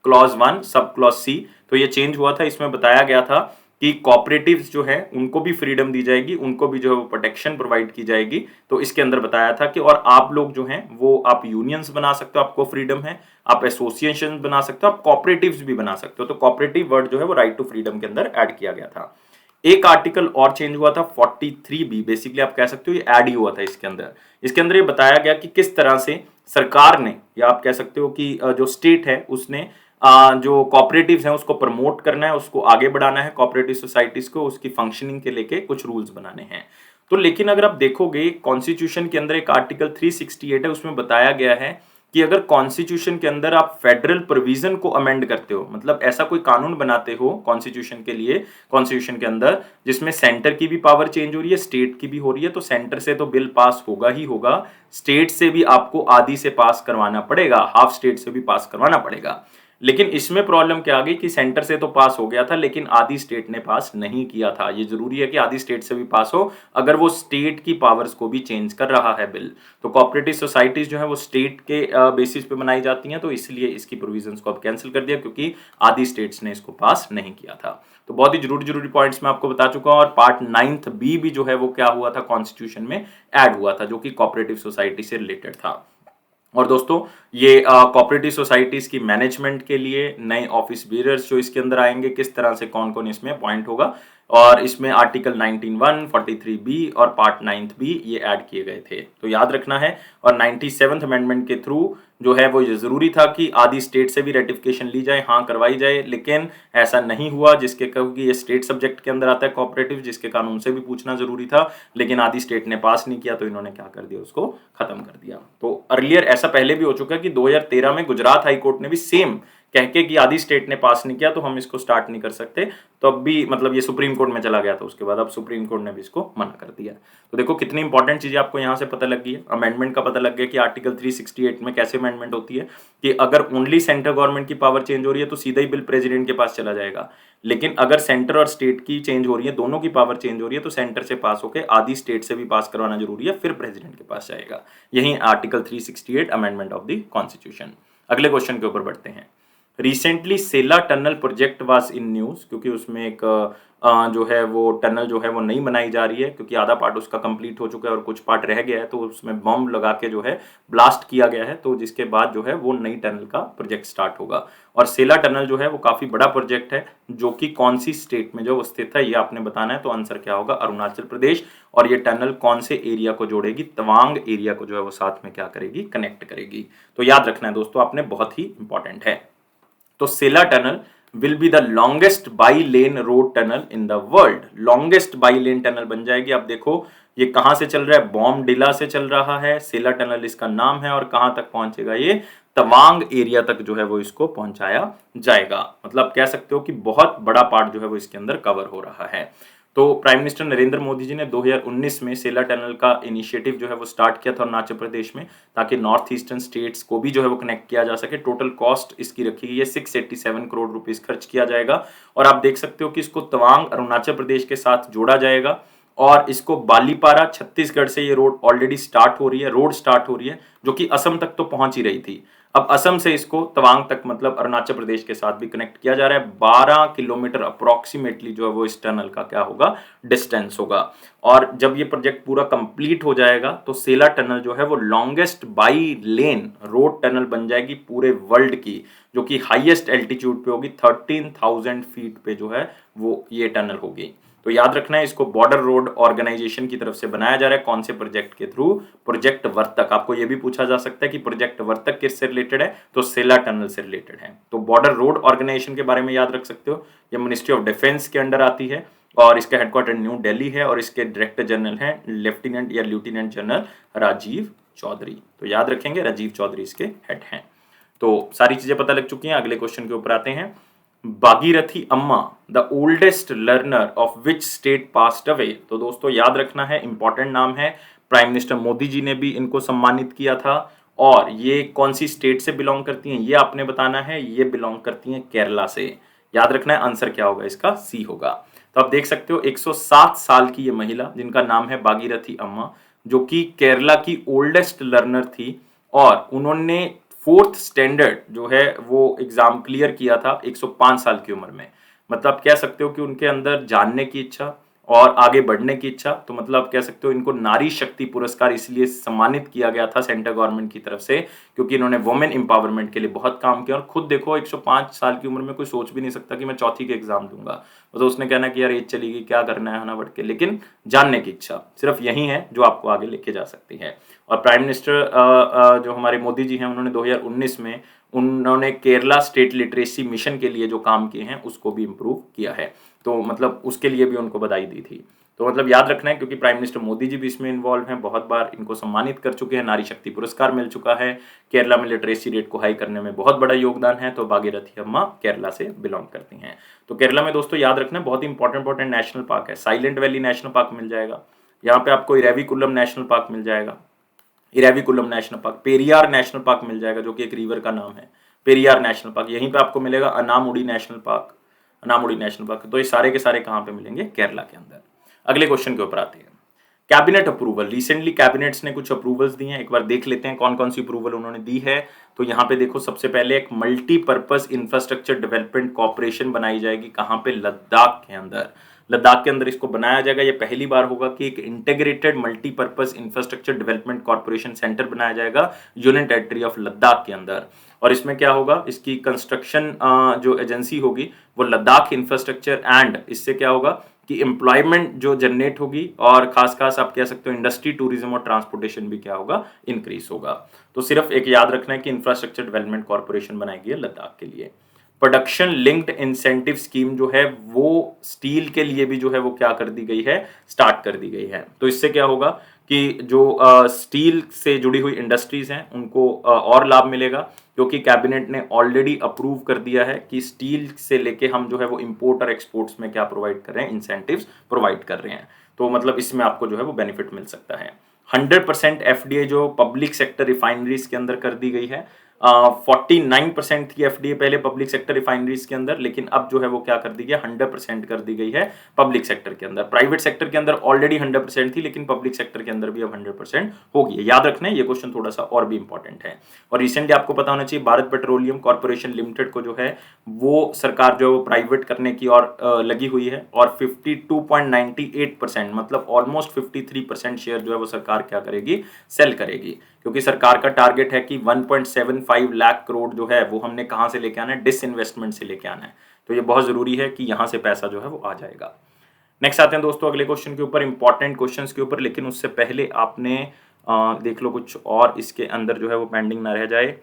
A: क्लॉज 1 सब क्लॉज सी। तो ये चेंज हुआ था, इसमें बताया गया था कि कॉपरेटिव्स जो है उनको भी फ्रीडम दी जाएगी, उनको भी जो है वो प्रोटेक्शन प्रोवाइड की जाएगी। तो इसके अंदर बताया था कि और आप लोग जो हैं वो आप यूनियंस बना सकते हो, आपको फ्रीडम है, आप एसोसिएशन बना सकते हो, आप कॉपरेटिव्स भी बना सकते हो। तो कॉपरेटिव वर्ड जो है वो राइट टू फ्रीडम के अंदर ऐड किया गया था। एक आर्टिकल और चेंज हुआ था 43B, बेसिकली आप कह सकते हो ये ऐड ही हुआ था इसके अंदर। इसके अंदर ये बताया गया कि किस तरह से सरकार ने, या आप कह सकते हो कि जो स्टेट है उसने जो कॉपरेटिव्स हैं उसको प्रमोट करना है, उसको आगे बढ़ाना है, कॉपरेटिव सोसाइटीज को उसकी फंक्शनिंग के लेके कुछ रूल्स बनाने हैं। तो लेकिन अगर आप देखोगे कॉन्स्टिट्यूशन के अंदर एक आर्टिकल 368 है, उसमें बताया गया है कि अगर कॉन्स्टिट्यूशन के अंदर आप फेडरल प्रोविजन को अमेंड करते हो, मतलब ऐसा कोई कानून बनाते हो कॉन्स्टिट्यूशन के लिए, कॉन्स्टिट्यूशन के अंदर जिसमें सेंटर की भी पावर चेंज हो रही है, स्टेट की भी हो रही है, तो सेंटर से तो बिल पास होगा ही होगा, स्टेट से भी आपको आधी से पास करवाना पड़ेगा, हाफ स्टेट से भी पास करवाना पड़ेगा। लेकिन इसमें प्रॉब्लम क्या आ गई कि सेंटर से तो पास हो गया था लेकिन आधी स्टेट ने पास नहीं किया था। ये जरूरी है कि आधी स्टेट से भी पास हो अगर वो स्टेट की पावर्स को भी चेंज कर रहा है बिल। तो कोऑपरेटिव सोसाइटीज जो है वो स्टेट के बेसिस पे बनाई जाती हैं, तो इसलिए इसकी प्रोविजंस को अब कैंसिल कर दिया क्योंकि आधी स्टेट्स ने इसको पास नहीं किया था। तो बहुत ही जरूरी पॉइंट्स मैं आपको बता चुका हूं। और पार्ट 9B भी जो है वो क्या हुआ था, कॉन्स्टिट्यूशन में ऐड हुआ था, जो कि कोऑपरेटिव सोसाइटी से रिलेटेड था। और दोस्तों ये कोऑपरेटिव सोसाइटीज की मैनेजमेंट के लिए नए ऑफिस बीयरर्स जो इसके अंदर आएंगे, किस तरह से कौन कौन इसमें अपॉइंट होगा, और इसमें आर्टिकल 19(1), 43B और पार्ट 9B ये ऐड किए गए थे, तो याद रखना है। और 97th अमेंडमेंट के थ्रू जो है वो ये जरूरी था कि आधी स्टेट से भी रेटिफिकेशन ली जाए, हाँ करवाई जाए, लेकिन ऐसा नहीं हुआ, जिसके क्योंकि ये स्टेट सब्जेक्ट के अंदर आता है कोऑपरेटिव, जिसके कानून से भी पूछना जरूरी था, लेकिन आधी स्टेट ने पास नहीं किया, तो इन्होंने क्या कर दिया, उसको खत्म कर दिया। तो अर्लियर ऐसा पहले भी हो चुका है कि 2013 में गुजरात हाई कोर्ट ने भी सेम कह के कि आधी स्टेट ने पास नहीं किया तो हम इसको स्टार्ट नहीं कर सकते, तो अब भी मतलब ये सुप्रीम कोर्ट में चला गया था, उसके बाद अब सुप्रीम कोर्ट ने भी इसको मना कर दिया। तो देखो कितनी इंपॉर्टेंट चीजें आपको यहाँ से पता लग गई है। अमेंडमेंट का पता लग गया कि आर्टिकल 368 में कैसे अमेंडमेंट होती है कि अगर ओनली सेंट्रल गवर्नमेंट की पावर चेंज हो रही है तो सीधा ही बिल प्रेसिडेंट के पास चला जाएगा, लेकिन अगर सेंटर और स्टेट की चेंज हो रही है, दोनों की पावर चेंज हो रही है, तो सेंटर से पास होकर आधी स्टेट से भी पास करवाना जरूरी है, फिर प्रेसिडेंट के पास जाएगा। यही article 368 amendment of the constitution. अगले क्वेश्चन के ऊपर बढ़ते हैं। Recently Sela tunnel project was in news, क्योंकि उसमें एक जो है वो टनल जो है वो नहीं बनाई जा रही है, क्योंकि आधा पार्ट उसका कंप्लीट हो चुका है और कुछ पार्ट रह गया है, तो उसमें बम लगा के जो है ब्लास्ट किया गया है, तो जिसके बाद जो है वो नई टनल का प्रोजेक्ट स्टार्ट होगा। और सेला टनल जो है वो काफी बड़ा प्रोजेक्ट है, जो कि कौन सी स्टेट में जो वो स्थित है ये आपने बताना है। तो आंसर क्या होगा? अरुणाचल प्रदेश। और ये टनल कौन से एरिया को जोड़ेगी? तवांग एरिया को जो है वो साथ में क्या करेगी? कनेक्ट करेगी। तो याद रखना है दोस्तों आपने, बहुत ही इंपॉर्टेंट है। तो Sela tunnel will be the longest bi lane road tunnel in the world. Longest bi lane tunnel बन जाएगी। आप देखो ये कहां से चल रहा है? बॉमडिला से चल रहा है, सेला टनल इसका नाम है। और कहां तक पहुंचेगा? ये तवांग एरिया तक जो है वो इसको पहुंचाया जाएगा। मतलब कह सकते हो कि बहुत बड़ा पार्ट जो है वो इसके अंदर कवर हो रहा है। तो प्राइम मिनिस्टर नरेंद्र मोदी जी ने 2019 में सेला टनल का इनिशिएटिव जो है वो स्टार्ट किया था अरुणाचल प्रदेश में, ताकि नॉर्थ ईस्टर्न स्टेट्स को भी जो है वो कनेक्ट किया जा सके। टोटल कॉस्ट इसकी रखी गई है 687 करोड़ रुपीस खर्च किया जाएगा। और आप देख सकते हो कि इसको तवांग अरुणाचल प्रदेश के साथ जोड़ा जाएगा। और इसको बालीपारा छत्तीसगढ़ से ये रोड ऑलरेडी स्टार्ट हो रही है, रोड स्टार्ट हो रही है, जो कि असम तक तो पहुंच ही रही थी। अब असम से इसको तवांग तक मतलब अरुणाचल प्रदेश के साथ भी कनेक्ट किया जा रहा है। 12 किलोमीटर अप्रोक्सीमेटली जो है वो इस टनल का क्या होगा? डिस्टेंस होगा। और जब ये प्रोजेक्ट पूरा कंप्लीट हो जाएगा तो सेला टनल जो है वो longest bi lane road tunnel बन जाएगी पूरे वर्ल्ड की, जो कि हाईएस्ट एल्टीट्यूड पे होगी। 13,000 फीट पे जो है वो ये टनल होगी। तो याद रखना है, इसको बॉर्डर रोड ऑर्गेनाइजेशन की तरफ से बनाया जा रहा है। कौन से प्रोजेक्ट के थ्रू? प्रोजेक्ट वर्तक। आपको यह भी पूछा जा सकता है कि प्रोजेक्ट वर्तक किससे रिलेटेड है? तो सेला टनल से रिलेटेड है। तो बॉर्डर रोड ऑर्गेनाइजेशन के बारे में याद रख सकते हो। ये मिनिस्ट्री ऑफ डिफेंस के अंडर आती है और इसका हेडक्वार्टर न्यू दिल्ली है। और इसके डायरेक्टर जनरल हैं लेफ्टिनेंट या लेफ्टिनेंट जनरल राजीव चौधरी। तो याद रखेंगे, राजीव चौधरी इसके हेड हैं। तो सारी चीजें पता लग चुकी हैं। अगले क्वेश्चन के ऊपर आते हैं। भागीरथी अम्मा the oldest learner of which state passed away. तो दोस्तों याद रखना है, इंपॉर्टेंट नाम है। प्राइम मिनिस्टर मोदी जी ने भी इनको सम्मानित किया था। और ये कौन सी स्टेट से बिलोंग करती हैं ये आपने बताना है। ये बिलोंग करती हैं केरला से। याद रखना है, आंसर क्या होगा इसका? सी होगा। तो आप देख सकते हो 107 साल की ये महिला, जिनका नाम है भागीरथी अम्मा, जो कि केरला की ओल्डेस्ट लर्नर थी। और उन्होंने 4th स्टैंडर्ड जो है वो एग्जाम क्लियर किया था 105 साल की उम्र में। मतलब कह सकते हो कि उनके अंदर जानने की इच्छा और आगे बढ़ने की इच्छा। तो मतलब कह सकते हो इनको नारी शक्ति पुरस्कार इसलिए सम्मानित किया गया था सेंट्रल गवर्नमेंट की तरफ से, क्योंकि इन्होंने वुमेन एम्पावरमेंट के लिए बहुत काम किया। और खुद देखो 105 साल की उम्र में कोई सोच भी नहीं सकता कि मैं चौथी के एग्जाम दूंगा। तो उसने कहना कि यार एज चली गई, क्या करना है ना बढ़ के, लेकिन जानने की इच्छा सिर्फ यही है जो आपको आगे लेके जा सकती है। और प्राइम मिनिस्टर जो हमारे मोदी जी हैं, उन्होंने 2019 में उन्होंने केरला स्टेट लिटरेसी मिशन के लिए जो काम किए हैं उसको भी इम्प्रूव किया है। तो मतलब उसके लिए भी उनको बधाई दी थी। तो मतलब याद रखना है, क्योंकि प्राइम मिनिस्टर मोदी जी भी इसमें इन्वॉल्व हैं, बहुत बार इनको सम्मानित कर चुके हैं, नारी शक्ति पुरस्कार मिल चुका है। केरला में लिटरेसी रेट को हाई करने में बहुत बड़ा योगदान है। तो भागीरथी अम्मा केरला से बिलोंग करती हैं। तो केरला में दोस्तों याद रखना बहुत इंपॉर्टेंट नेशनल पार्क है। साइलेंट वैली नेशनल पार्क मिल जाएगा, यहाँ पे आपको इरेविकुलम नेशनल पार्क मिल जाएगा, Eravikulam national park. Periyar national park मिल जाएगा, जो कि एक रिवर का नाम है, पेरियार नेशनल पार्क। यहीं पे आपको मिलेगा Anamudi national park, Anamudi national park. तो ये सारे के सारे कहां पे मिलेंगे? केरला के अंदर। अगले क्वेश्चन के ऊपर आते हैं। Cabinet approval. रिसेंटली कैबिनेट्स ने कुछ अप्रूवल्स दी हैं, एक बार देख लेते हैं कौन कौन सी अप्रूवल उन्होंने दी है। तो यहाँ पे देखो, सबसे पहले एक मल्टीपर्पज इंफ्रास्ट्रक्चर डेवलपमेंट कॉर्पोरेशन बनाई जाएगी। कहां पे? लद्दाख के अंदर। लद्दाख के अंदर इसको बनाया जाएगा। ये पहली बार होगा कि एक integrated multipurpose infrastructure development corporation centre बनाया जाएगा यूनियन टेरिटरी ऑफ लद्दाख के अंदर। और इसमें क्या होगा? इसकी कंस्ट्रक्शन जो एजेंसी होगी वो लद्दाख इंफ्रास्ट्रक्चर एंड, इससे क्या होगा कि एम्प्लॉयमेंट जो जनरेट होगी और खास आप कह सकते हो इंडस्ट्री, टूरिज्म और ट्रांसपोर्टेशन भी क्या होगा? इंक्रीज होगा। तो सिर्फ एक याद रखना है कि इंफ्रास्ट्रक्चर डेवलपमेंट कॉर्पोरेशन बनाएगी लद्दाख के लिए। प्रोडक्शन लिंक्ड इंसेंटिव स्कीम जो है वो स्टील के लिए भी जो है वो क्या कर दी गई है? स्टार्ट कर दी गई है। तो इससे क्या होगा कि जो स्टील से जुड़ी हुई इंडस्ट्रीज हैं उनको और लाभ मिलेगा, क्योंकि कैबिनेट ने ऑलरेडी अप्रूव कर दिया है कि स्टील से लेके हम जो है वो इंपोर्ट और एक्सपोर्ट्स में क्या प्रोवाइड कर रहे हैं? इंसेंटिव्स प्रोवाइड कर रहे हैं। तो मतलब इसमें आपको जो है वो बेनिफिट मिल सकता है। 100% एफडीआई जो पब्लिक सेक्टर रिफाइनरीज के अंदर कर दी गई है। 49% थी एफडीए पहले पब्लिक सेक्टर रिफाइनरीज के अंदर, लेकिन अब जो है वो क्या कर दी गई, 100% कर दी गई है पब्लिक सेक्टर के अंदर। प्राइवेट सेक्टर के अंदर ऑलरेडी 100% थी, लेकिन पब्लिक सेक्टर के अंदर भी अब 100% होगी। याद रखना है, ये क्वेश्चन थोड़ा सा और भी इंपॉर्टेंट है। और रिसेंटली आपको पता होना चाहिए, भारत पेट्रोलियम कॉर्पोरेशन लिमिटेड को जो है वो सरकार जो है वो प्राइवेट करने की और लगी हुई है, और 52.98% मतलब ऑलमोस्ट 53% शेयर जो है वो सरकार क्या करेगी, सेल करेगी। क्योंकि सरकार का टारगेट है कि 1.75 लाख करोड़ जो है वो हमने कहां से लेके आना है, डिसइन्वेस्टमेंट से लेके आना है। तो ये बहुत जरूरी है कि यहां से पैसा जो है वो आ जाएगा। नेक्स्ट आते हैं दोस्तों अगले क्वेश्चन के ऊपर, इंपॉर्टेंट क्वेश्चंस के ऊपर, लेकिन उससे पहले आपने देख लो कुछ और इसके अंदर जो है वो पेंडिंग ना रह जाए।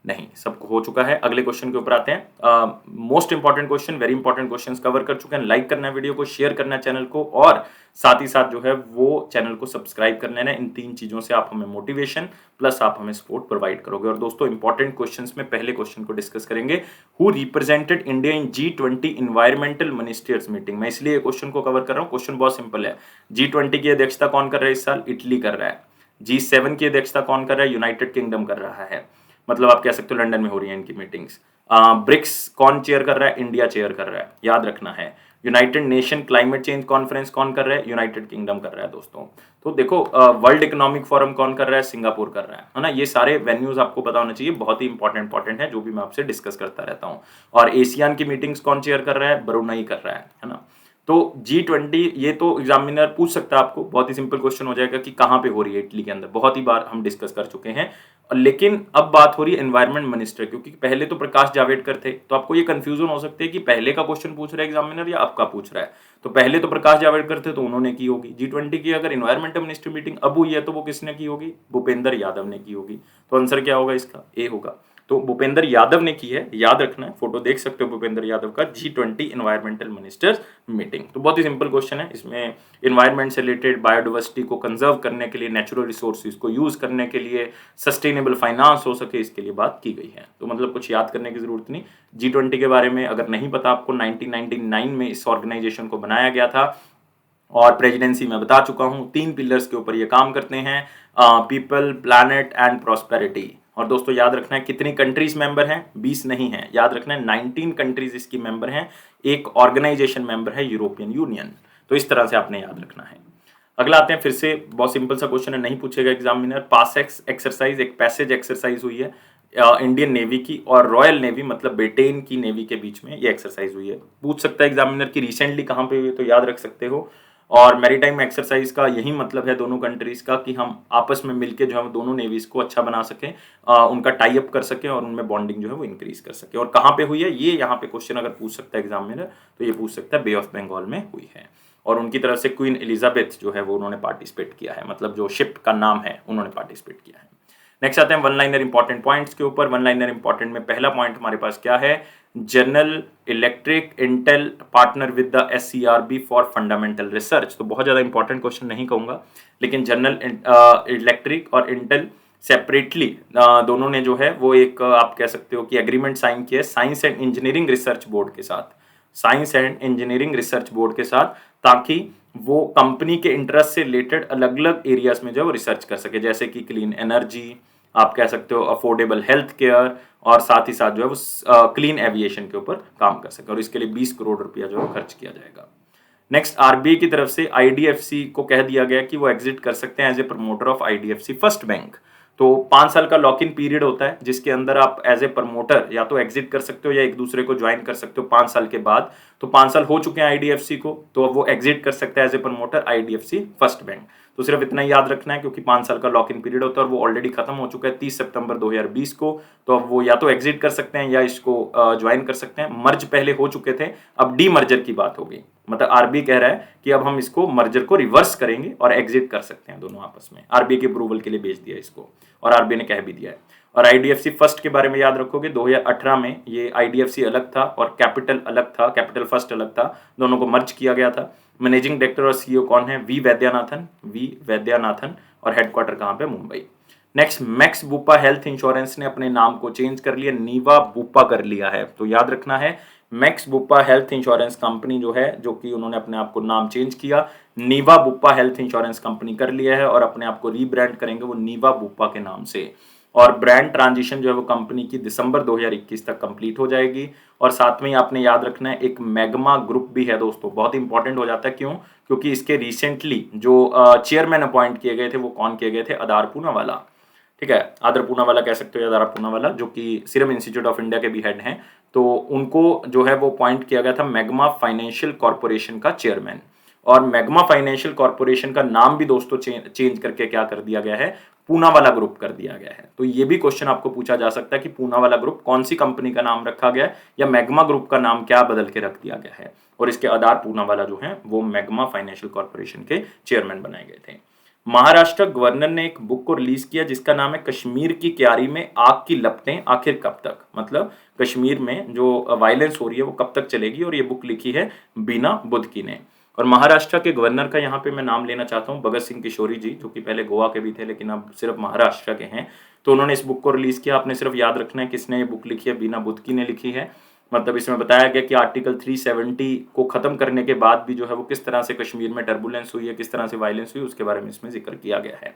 A: नहीं, सब हो चुका है। अगले क्वेश्चन के ऊपर आते हैं। Most important question, very important questions cover कर चुके हैं। लाइक करना है वीडियो को, शेयर करना है चैनल को, और साथ ही साथ जो है वो चैनल को सब्सक्राइब कर लेना है। इन 3 चीजों से आप हमें मोटिवेशन प्लस आप हमें सपोर्ट प्रोवाइड करोगे। और दोस्तों इंपॉर्टेंट क्वेश्चंस में पहले क्वेश्चन को डिस्कस करेंगे, who represented India in G20 environmental ministers meeting. मैं इसलिए ये क्वेश्चन को कवर कर रहा हूँ, क्वेश्चन बहुत सिंपल है। G20 की अध्यक्षता कौन कर रहा है इस साल, इटली कर रहा है। G7 की अध्यक्षता कौन कर रहा है, यूनाइटेड किंगडम कर रहा है। मतलब आप कह सकते हो लंदन में हो रही है इनकी मीटिंग्स। ब्रिक्स कौन चेयर कर रहा है, इंडिया चेयर कर रहा है, याद रखना है। United nation climate change conference कौन कर रहा है, यूनाइटेड किंगडम कर रहा है दोस्तों। तो देखो वर्ल्ड इकोनॉमिक फोरम कौन कर रहा है, सिंगापुर कर रहा है ना। ये सारे वेन्यूज आपको पता होना चाहिए, बहुत ही इंपॉर्टेंट है, जो भी मैं आपसे डिस्कस करता रहता हूँ। और एशियान की मीटिंग्स कौन चेयर कर रहा है, ब्रुनई कर रहा है ना। तो G20 ये तो एग्जामिनर पूछ सकता है आपको, बहुत ही सिंपल क्वेश्चन हो जाएगा कि कहां पे हो रही है, इटली के अंदर। बहुत ही बार हम डिस्कस कर चुके हैं। लेकिन अब बात हो रही है एनवायरमेंट मिनिस्टर, क्योंकि पहले तो प्रकाश जावड़ेकर थे, तो आपको ये कंफ्यूजन हो सकती है कि पहले का क्वेश्चन पूछ रहा है एग्जामिनर या अब का पूछ रहा है। तो पहले तो प्रकाश जावड़ेकर थे तो उन्होंने की होगी G20 की। अगर एनवायरमेंटल मिनिस्टर मीटिंग अब हुई है तो वो किसने की होगी, भूपेंद्र यादव ने की होगी। तो आंसर क्या होगा इसका, ए होगा। तो भूपेंद्र यादव ने की है, याद रखना है, फोटो देख सकते हो भूपेंद्र यादव का, G20 एनवायरमेंटल मिनिस्टर्स मीटिंग। तो बहुत ही सिंपल क्वेश्चन है। इसमें एनवायरमेंट से रिलेटेड, बायोडाइवर्सिटी को कंजर्व करने के लिए, नेचुरल रिसोर्सेज को यूज करने के लिए, सस्टेनेबल फाइनेंस हो सके, इसके लिए बात की गई है। तो मतलब कुछ याद करने की जरूरत नहीं। G20 के बारे में अगर नहीं पता आपको, 1999 में इस ऑर्गेनाइजेशन को बनाया गया था, और प्रेसिडेंसी में बता चुका हूं 3 पिलर्स के ऊपर ये काम करते हैं, पीपल, प्लैनेट एंड प्रॉस्पेरिटी। और दोस्तों याद रखना है कितनी कंट्रीज मेंबर हैं, 20 नहीं है, याद रखना है 19 कंट्रीज इसकी मेंबर हैं। एक ऑर्गेनाइजेशन मेंबर है यूरोपियन यूनियन। तो इस तरह से आपने याद रखना है। अगला आते हैं, फिर से बहुत सिंपल सा क्वेश्चन है, नहीं पूछेगा एग्जामिनर। पास एक्सरसाइज, एक पैसेज एक्सरसाइज हुई है इंडियन नेवी की और रॉयल नेवी मतलब ब्रिटेन की नेवी के बीच में, ये एक्सरसाइज हुई है। पूछ सकता है एग्जामिनर की रिसेंटली कहां पे हुई, तो याद रख सकते हो। और मैरीटाइम एक्सरसाइज का यही मतलब है दोनों कंट्रीज का, कि हम आपस में मिलकर जो है दोनों नेवीज को अच्छा बना सकें, उनका टाई अप कर सकें और उनमें बॉन्डिंग जो है वो इंक्रीज कर सके। और कहाँ पे हुई है ये, यहाँ पे क्वेश्चन अगर पूछ सकता है एग्जामिनर तो ये पूछ सकता है बे ऑफ बंगाल में हुई है। और उनकी तरफ से क्वीन एलिजाबेथ जो है वो उन्होंने पार्टिसिपेट किया है, मतलब जो शिप का नाम है उन्होंने पार्टिसिपेट किया है। नेक्स्ट आते हैं वन लाइनर इंपॉर्टेंट पॉइंट्स के ऊपर। वन लाइनर इंपॉर्टेंट में पहला पॉइंट हमारे पास क्या है, general electric Intel partner with the SCRB for fundamental research. तो बहुत ज्यादा इंपॉर्टेंट क्वेश्चन नहीं कहूंगा, लेकिन जनरल इलेक्ट्रिक और इंटेल सेपरेटली दोनों ने जो है वो एक आप कह सकते हो कि एग्रीमेंट साइन किया है science and engineering research board के साथ, science and engineering research board के साथ, ताकि वो कंपनी के इंटरेस्ट से रिलेटेड अलग अलग एरियाज में जो वो रिसर्च कर सके, जैसे कि क्लीन एनर्जी, आप कह सकते हो अफोर्डेबल हेल्थ केयर, और साथ ही साथ जो है वो क्लीन एविएशन के ऊपर काम कर सके। और इसके लिए 20 करोड़ रुपया जो है खर्च किया जाएगा। नेक्स्ट, आरबीआई की तरफ से IDFC को कह दिया गया कि वो एग्जिट कर सकते हैं as a promoter of IDFC first bank. तो 5 साल का लॉक इन पीरियड होता है, जिसके अंदर आप एज ए प्रमोटर या तो एग्जिट कर सकते हो या एक दूसरे को ज्वाइन कर सकते हो 5 साल के बाद। तो 5 साल हो चुके हैं IDFC को, तो अब वो एग्जिट कर सकता है as a promoter IDFC first bank. तो सिर्फ इतना याद रखना है, क्योंकि 5 साल का लॉक इन पीरियड होता है और वो ऑलरेडी खत्म हो चुका है 30 सितंबर 2020 को। तो अब वो या तो एग्जिट कर सकते हैं या इसको ज्वाइन कर सकते हैं। मर्ज पहले हो चुके थे, अब डी मर्जर की बात होगी। मतलब आरबीआई कह रहा है कि अब हम इसको मर्जर को रिवर्स करेंगे और एग्जिट कर सकते हैं दोनों आपस में। आरबीआई के अप्रूवल के लिए भेज दिया इसको, और आरबीआई ने कह भी दिया है। और IDFC फर्स्ट के बारे में याद रखोगे, 2018 में ये IDFC अलग था और कैपिटल अलग था, कैपिटल फर्स्ट अलग था, दोनों को मर्ज किया गया था। मैनेजिंग डायरेक्टर और CEO कौन है, वी वैद्यनाथन, और हेडक्वार्टर कहाँ पे, Mumbai. Next, max Bupa health insurance ने अपने नाम को चेंज कर लिया, नीवा बुपा कर लिया है। तो याद रखना है, max Bupa health insurance company जो है, जो कि उन्होंने अपने आप को नाम चेंज किया, नीवा बुपा हेल्थ इंश्योरेंस कंपनी कर लिया है, और अपने आप को रीब्रांड करेंगे वो नीवा बुपा के नाम से। और ब्रांड ट्रांजिशन जो है वो कंपनी की दिसंबर 2021 तक कंप्लीट हो जाएगी। और साथ में ही आपने याद रखना है एक मैग्मा ग्रुप भी है दोस्तों, बहुत इंपॉर्टेंट हो जाता है। क्यों? क्योंकि इसके रिसेंटली जो चेयरमैन अपॉइंट किए गए थे वो कौन किए गए थे? आधार पूनावाला। ठीक है, आदर पूनावाला कह सकते हो या आधार पूनावाला, जो कि सीरम इंस्टीट्यूट ऑफ इंडिया के भी हेड हैं। तो उनको जो है वो अपॉइंट किया गया था मैग्मा फाइनेंशियल कॉर्पोरेशन का चेयरमैन। और मैग्मा फाइनेंशियल कॉर्पोरेशन का नाम भी दोस्तों चेंज करके क्या कर दिया गया है? पूनावाला ग्रुप कर दिया गया है। तो ये भी क्वेश्चन आपको पूछा जा सकता है कि पूनावाला ग्रुप कौन सी कंपनी का नाम रखा गया है, या मैग्मा ग्रुप का नाम क्या बदल के रख दिया गया है। और इसके आधार पूनावाला जो है वो मैग्मा फाइनेंशियल कॉर्पोरेशन के चेयरमैन बनाए गए थे। महाराष्ट्र गवर्नर ने एक बुक को रिलीज किया जिसका नाम है कश्मीर की क्यारी में आग की लपटें आखिर कब तक। मतलब कश्मीर में जो वायलेंस हो रही है वो कब तक चलेगी, और ये बुक लिखी है बीना बुदकी ने। और महाराष्ट्र के गवर्नर का यहाँ पे मैं नाम लेना चाहता हूँ भगत सिंह किशोरी जी, जो कि पहले गोवा के भी थे लेकिन अब सिर्फ महाराष्ट्र के हैं। तो उन्होंने इस बुक को रिलीज किया। आपने सिर्फ याद रखना है किसने ये बुक लिखी है, बीना बुदकी ने लिखी है। मतलब इसमें बताया गया कि आर्टिकल 370 को खत्म करने के बाद भी जो है वो किस तरह से कश्मीर में टर्बुलेंस हुई है, किस तरह से वायलेंस हुई, उसके बारे में इसमें जिक्र किया गया है।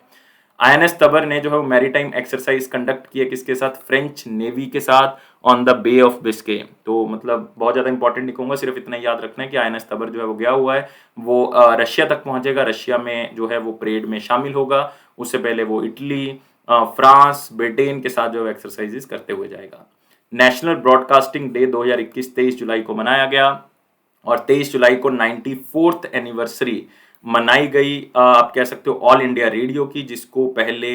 A: आईएनएस तबर ने जो है वो मैरीटाइम एक्सरसाइज कंडक्ट किया किसके साथ? फ्रेंच नेवी के साथ, on the bay of Biscay. तो मतलब बहुत ज्यादा इंपॉर्टेंट नहीं कहूंगा, सिर्फ इतना याद रखना है कि आईएनएस तबर जो है वो गया हुआ है, वो रशिया तक पहुंचेगा, रशिया में जो है वो परेड में शामिल होगा। उससे पहले वो इटली, फ्रांस, ब्रिटेन के साथ जो है एक्सरसाइजेस करते हुए जाएगा। नेशनल ब्रॉडकास्टिंग डे 2021 23 जुलाई को मनाया गया। और 23 जुलाई को 94th एनिवर्सरी मनाई गई, आप कह सकते हो ऑल इंडिया रेडियो की, जिसको पहले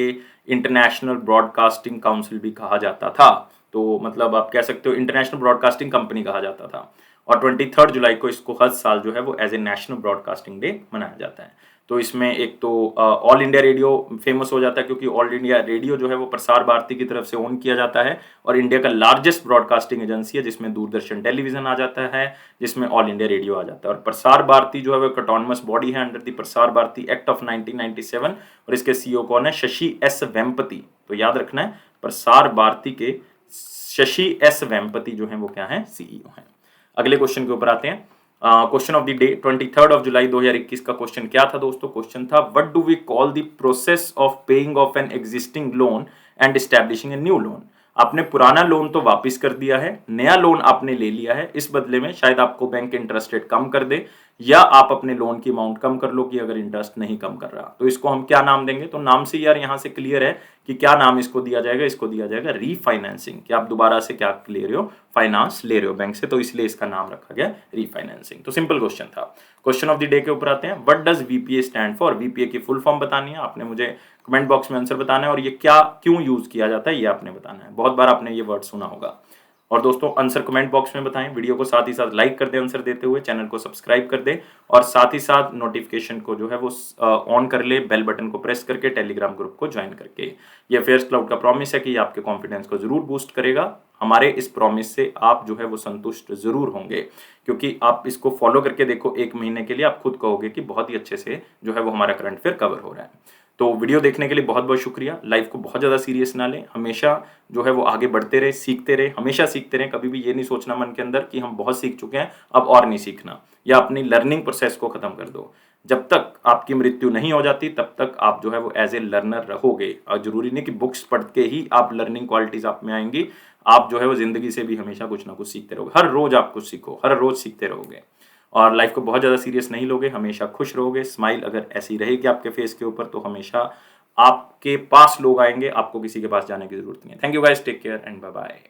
A: इंटरनेशनल ब्रॉडकास्टिंग काउंसिल भी कहा जाता था। तो मतलब आप कह सकते हो इंटरनेशनल ब्रॉडकास्टिंग कंपनी कहा जाता था। और 23 जुलाई को इसको हर साल जो है वो as a national broadcasting day मनाया जाता है। तो इसमें एक तो ऑल इंडिया रेडियो फेमस हो जाता है, क्योंकि ऑल इंडिया रेडियो जो है वो प्रसार भारती की तरफ से ओन किया जाता है, और इंडिया का लार्जेस्ट ब्रॉडकास्टिंग एजेंसी है, जिसमें दूरदर्शन टेलीविजन आ जाता है, जिसमें ऑल इंडिया रेडियो आ जाता है। और प्रसार भारती जो है वो एक ऑटोनमस बॉडी है under the Prasar Bharati act of 1997। और इसके सीईओ कौन है? शशि एस वेम्पति। तो याद रखना है प्रसार भारती के शशि एस वेम्पति जो है वो क्या है? सीईओ है। अगले क्वेश्चन के ऊपर आते हैं। क्वेश्चन ऑफ द डे 23 जुलाई 2021 का क्वेश्चन क्या था दोस्तों? क्वेश्चन था what do we call the process of paying off an existing loan and establishing a new loan. आपने पुराना लोन तो वापस कर दिया है, नया लोन आपने ले लिया है, इस बदले में शायद आपको बैंक इंटरेस्ट रेट कम कर दे, या आप अपने लोन की अमाउंट कम कर लो कि अगर इंटरेस्ट नहीं कम कर रहा। तो इसको हम क्या नाम देंगे? तो नाम से यार यहां से क्लियर है कि क्या नाम इसको दिया जाएगा। इसको दिया जाएगा रीफाइनेंसिंग, कि आप दोबारा से क्या ले रहे हो? फाइनेंस ले रहे हो बैंक से, तो इसलिए इसका नाम रखा गया रीफाइनेंसिंग। तो सिंपल क्वेश्चन था। क्वेश्चन ऑफ द डे के ऊपर आते हैं। What does VPA stand for? VPA की फुल फॉर्म बतानी है, आपने मुझे कमेंट बॉक्स में आंसर बताना है, और ये क्या क्यों यूज किया जाता है ये आपने बताना है। बहुत बार आपने ये वर्ड सुना होगा। और दोस्तों आंसर कमेंट बॉक्स में बताएं, वीडियो को साथ ही साथ लाइक कर दें आंसर देते हुए, चैनल को सब्सक्राइब कर दें, और साथ ही साथ नोटिफिकेशन को जो है वो ऑन कर ले, बेल बटन को प्रेस करके, टेलीग्राम ग्रुप को ज्वाइन करके। ये फेयर्स क्लाउड का प्रॉमिस है कि ये आपके कॉन्फिडेंस को जरूर बूस्ट करेगा। हमारे इस प्रॉमिस से आप जो है वो संतुष्ट जरूर होंगे, क्योंकि आप इसको फॉलो करके देखो, 1 महीने के लिए आप खुद कहोगे कि बहुत ही अच्छे से जो है वो हमारा करंट अफेयर कवर हो रहा है। तो वीडियो देखने के लिए बहुत बहुत शुक्रिया। लाइफ को बहुत ज़्यादा सीरियस ना लें, हमेशा जो है वो आगे बढ़ते रहे, सीखते रहे, हमेशा सीखते रहे। कभी भी ये नहीं सोचना मन के अंदर कि हम बहुत सीख चुके हैं अब और नहीं सीखना, या अपनी लर्निंग प्रोसेस को खत्म कर दो। जब तक आपकी मृत्यु नहीं हो जाती तब तक आप जो है वो एज ए लर्नर रहोगे। और जरूरी नहीं कि बुक्स पढ़ के ही आप लर्निंग क्वालिटीज आप में आएंगी, आप जो है वो जिंदगी से भी हमेशा कुछ ना कुछ सीखते रहोगे। हर रोज आप कुछ सीखो, हर रोज सीखते रहोगे, और लाइफ को बहुत ज़्यादा सीरियस नहीं लोगे, हमेशा खुश रहोगे। स्माइल अगर ऐसी रहेगी आपके फेस के ऊपर तो हमेशा आपके पास लोग आएंगे, आपको किसी के पास जाने की जरूरत नहीं है। Thank you guys, take care and bye bye.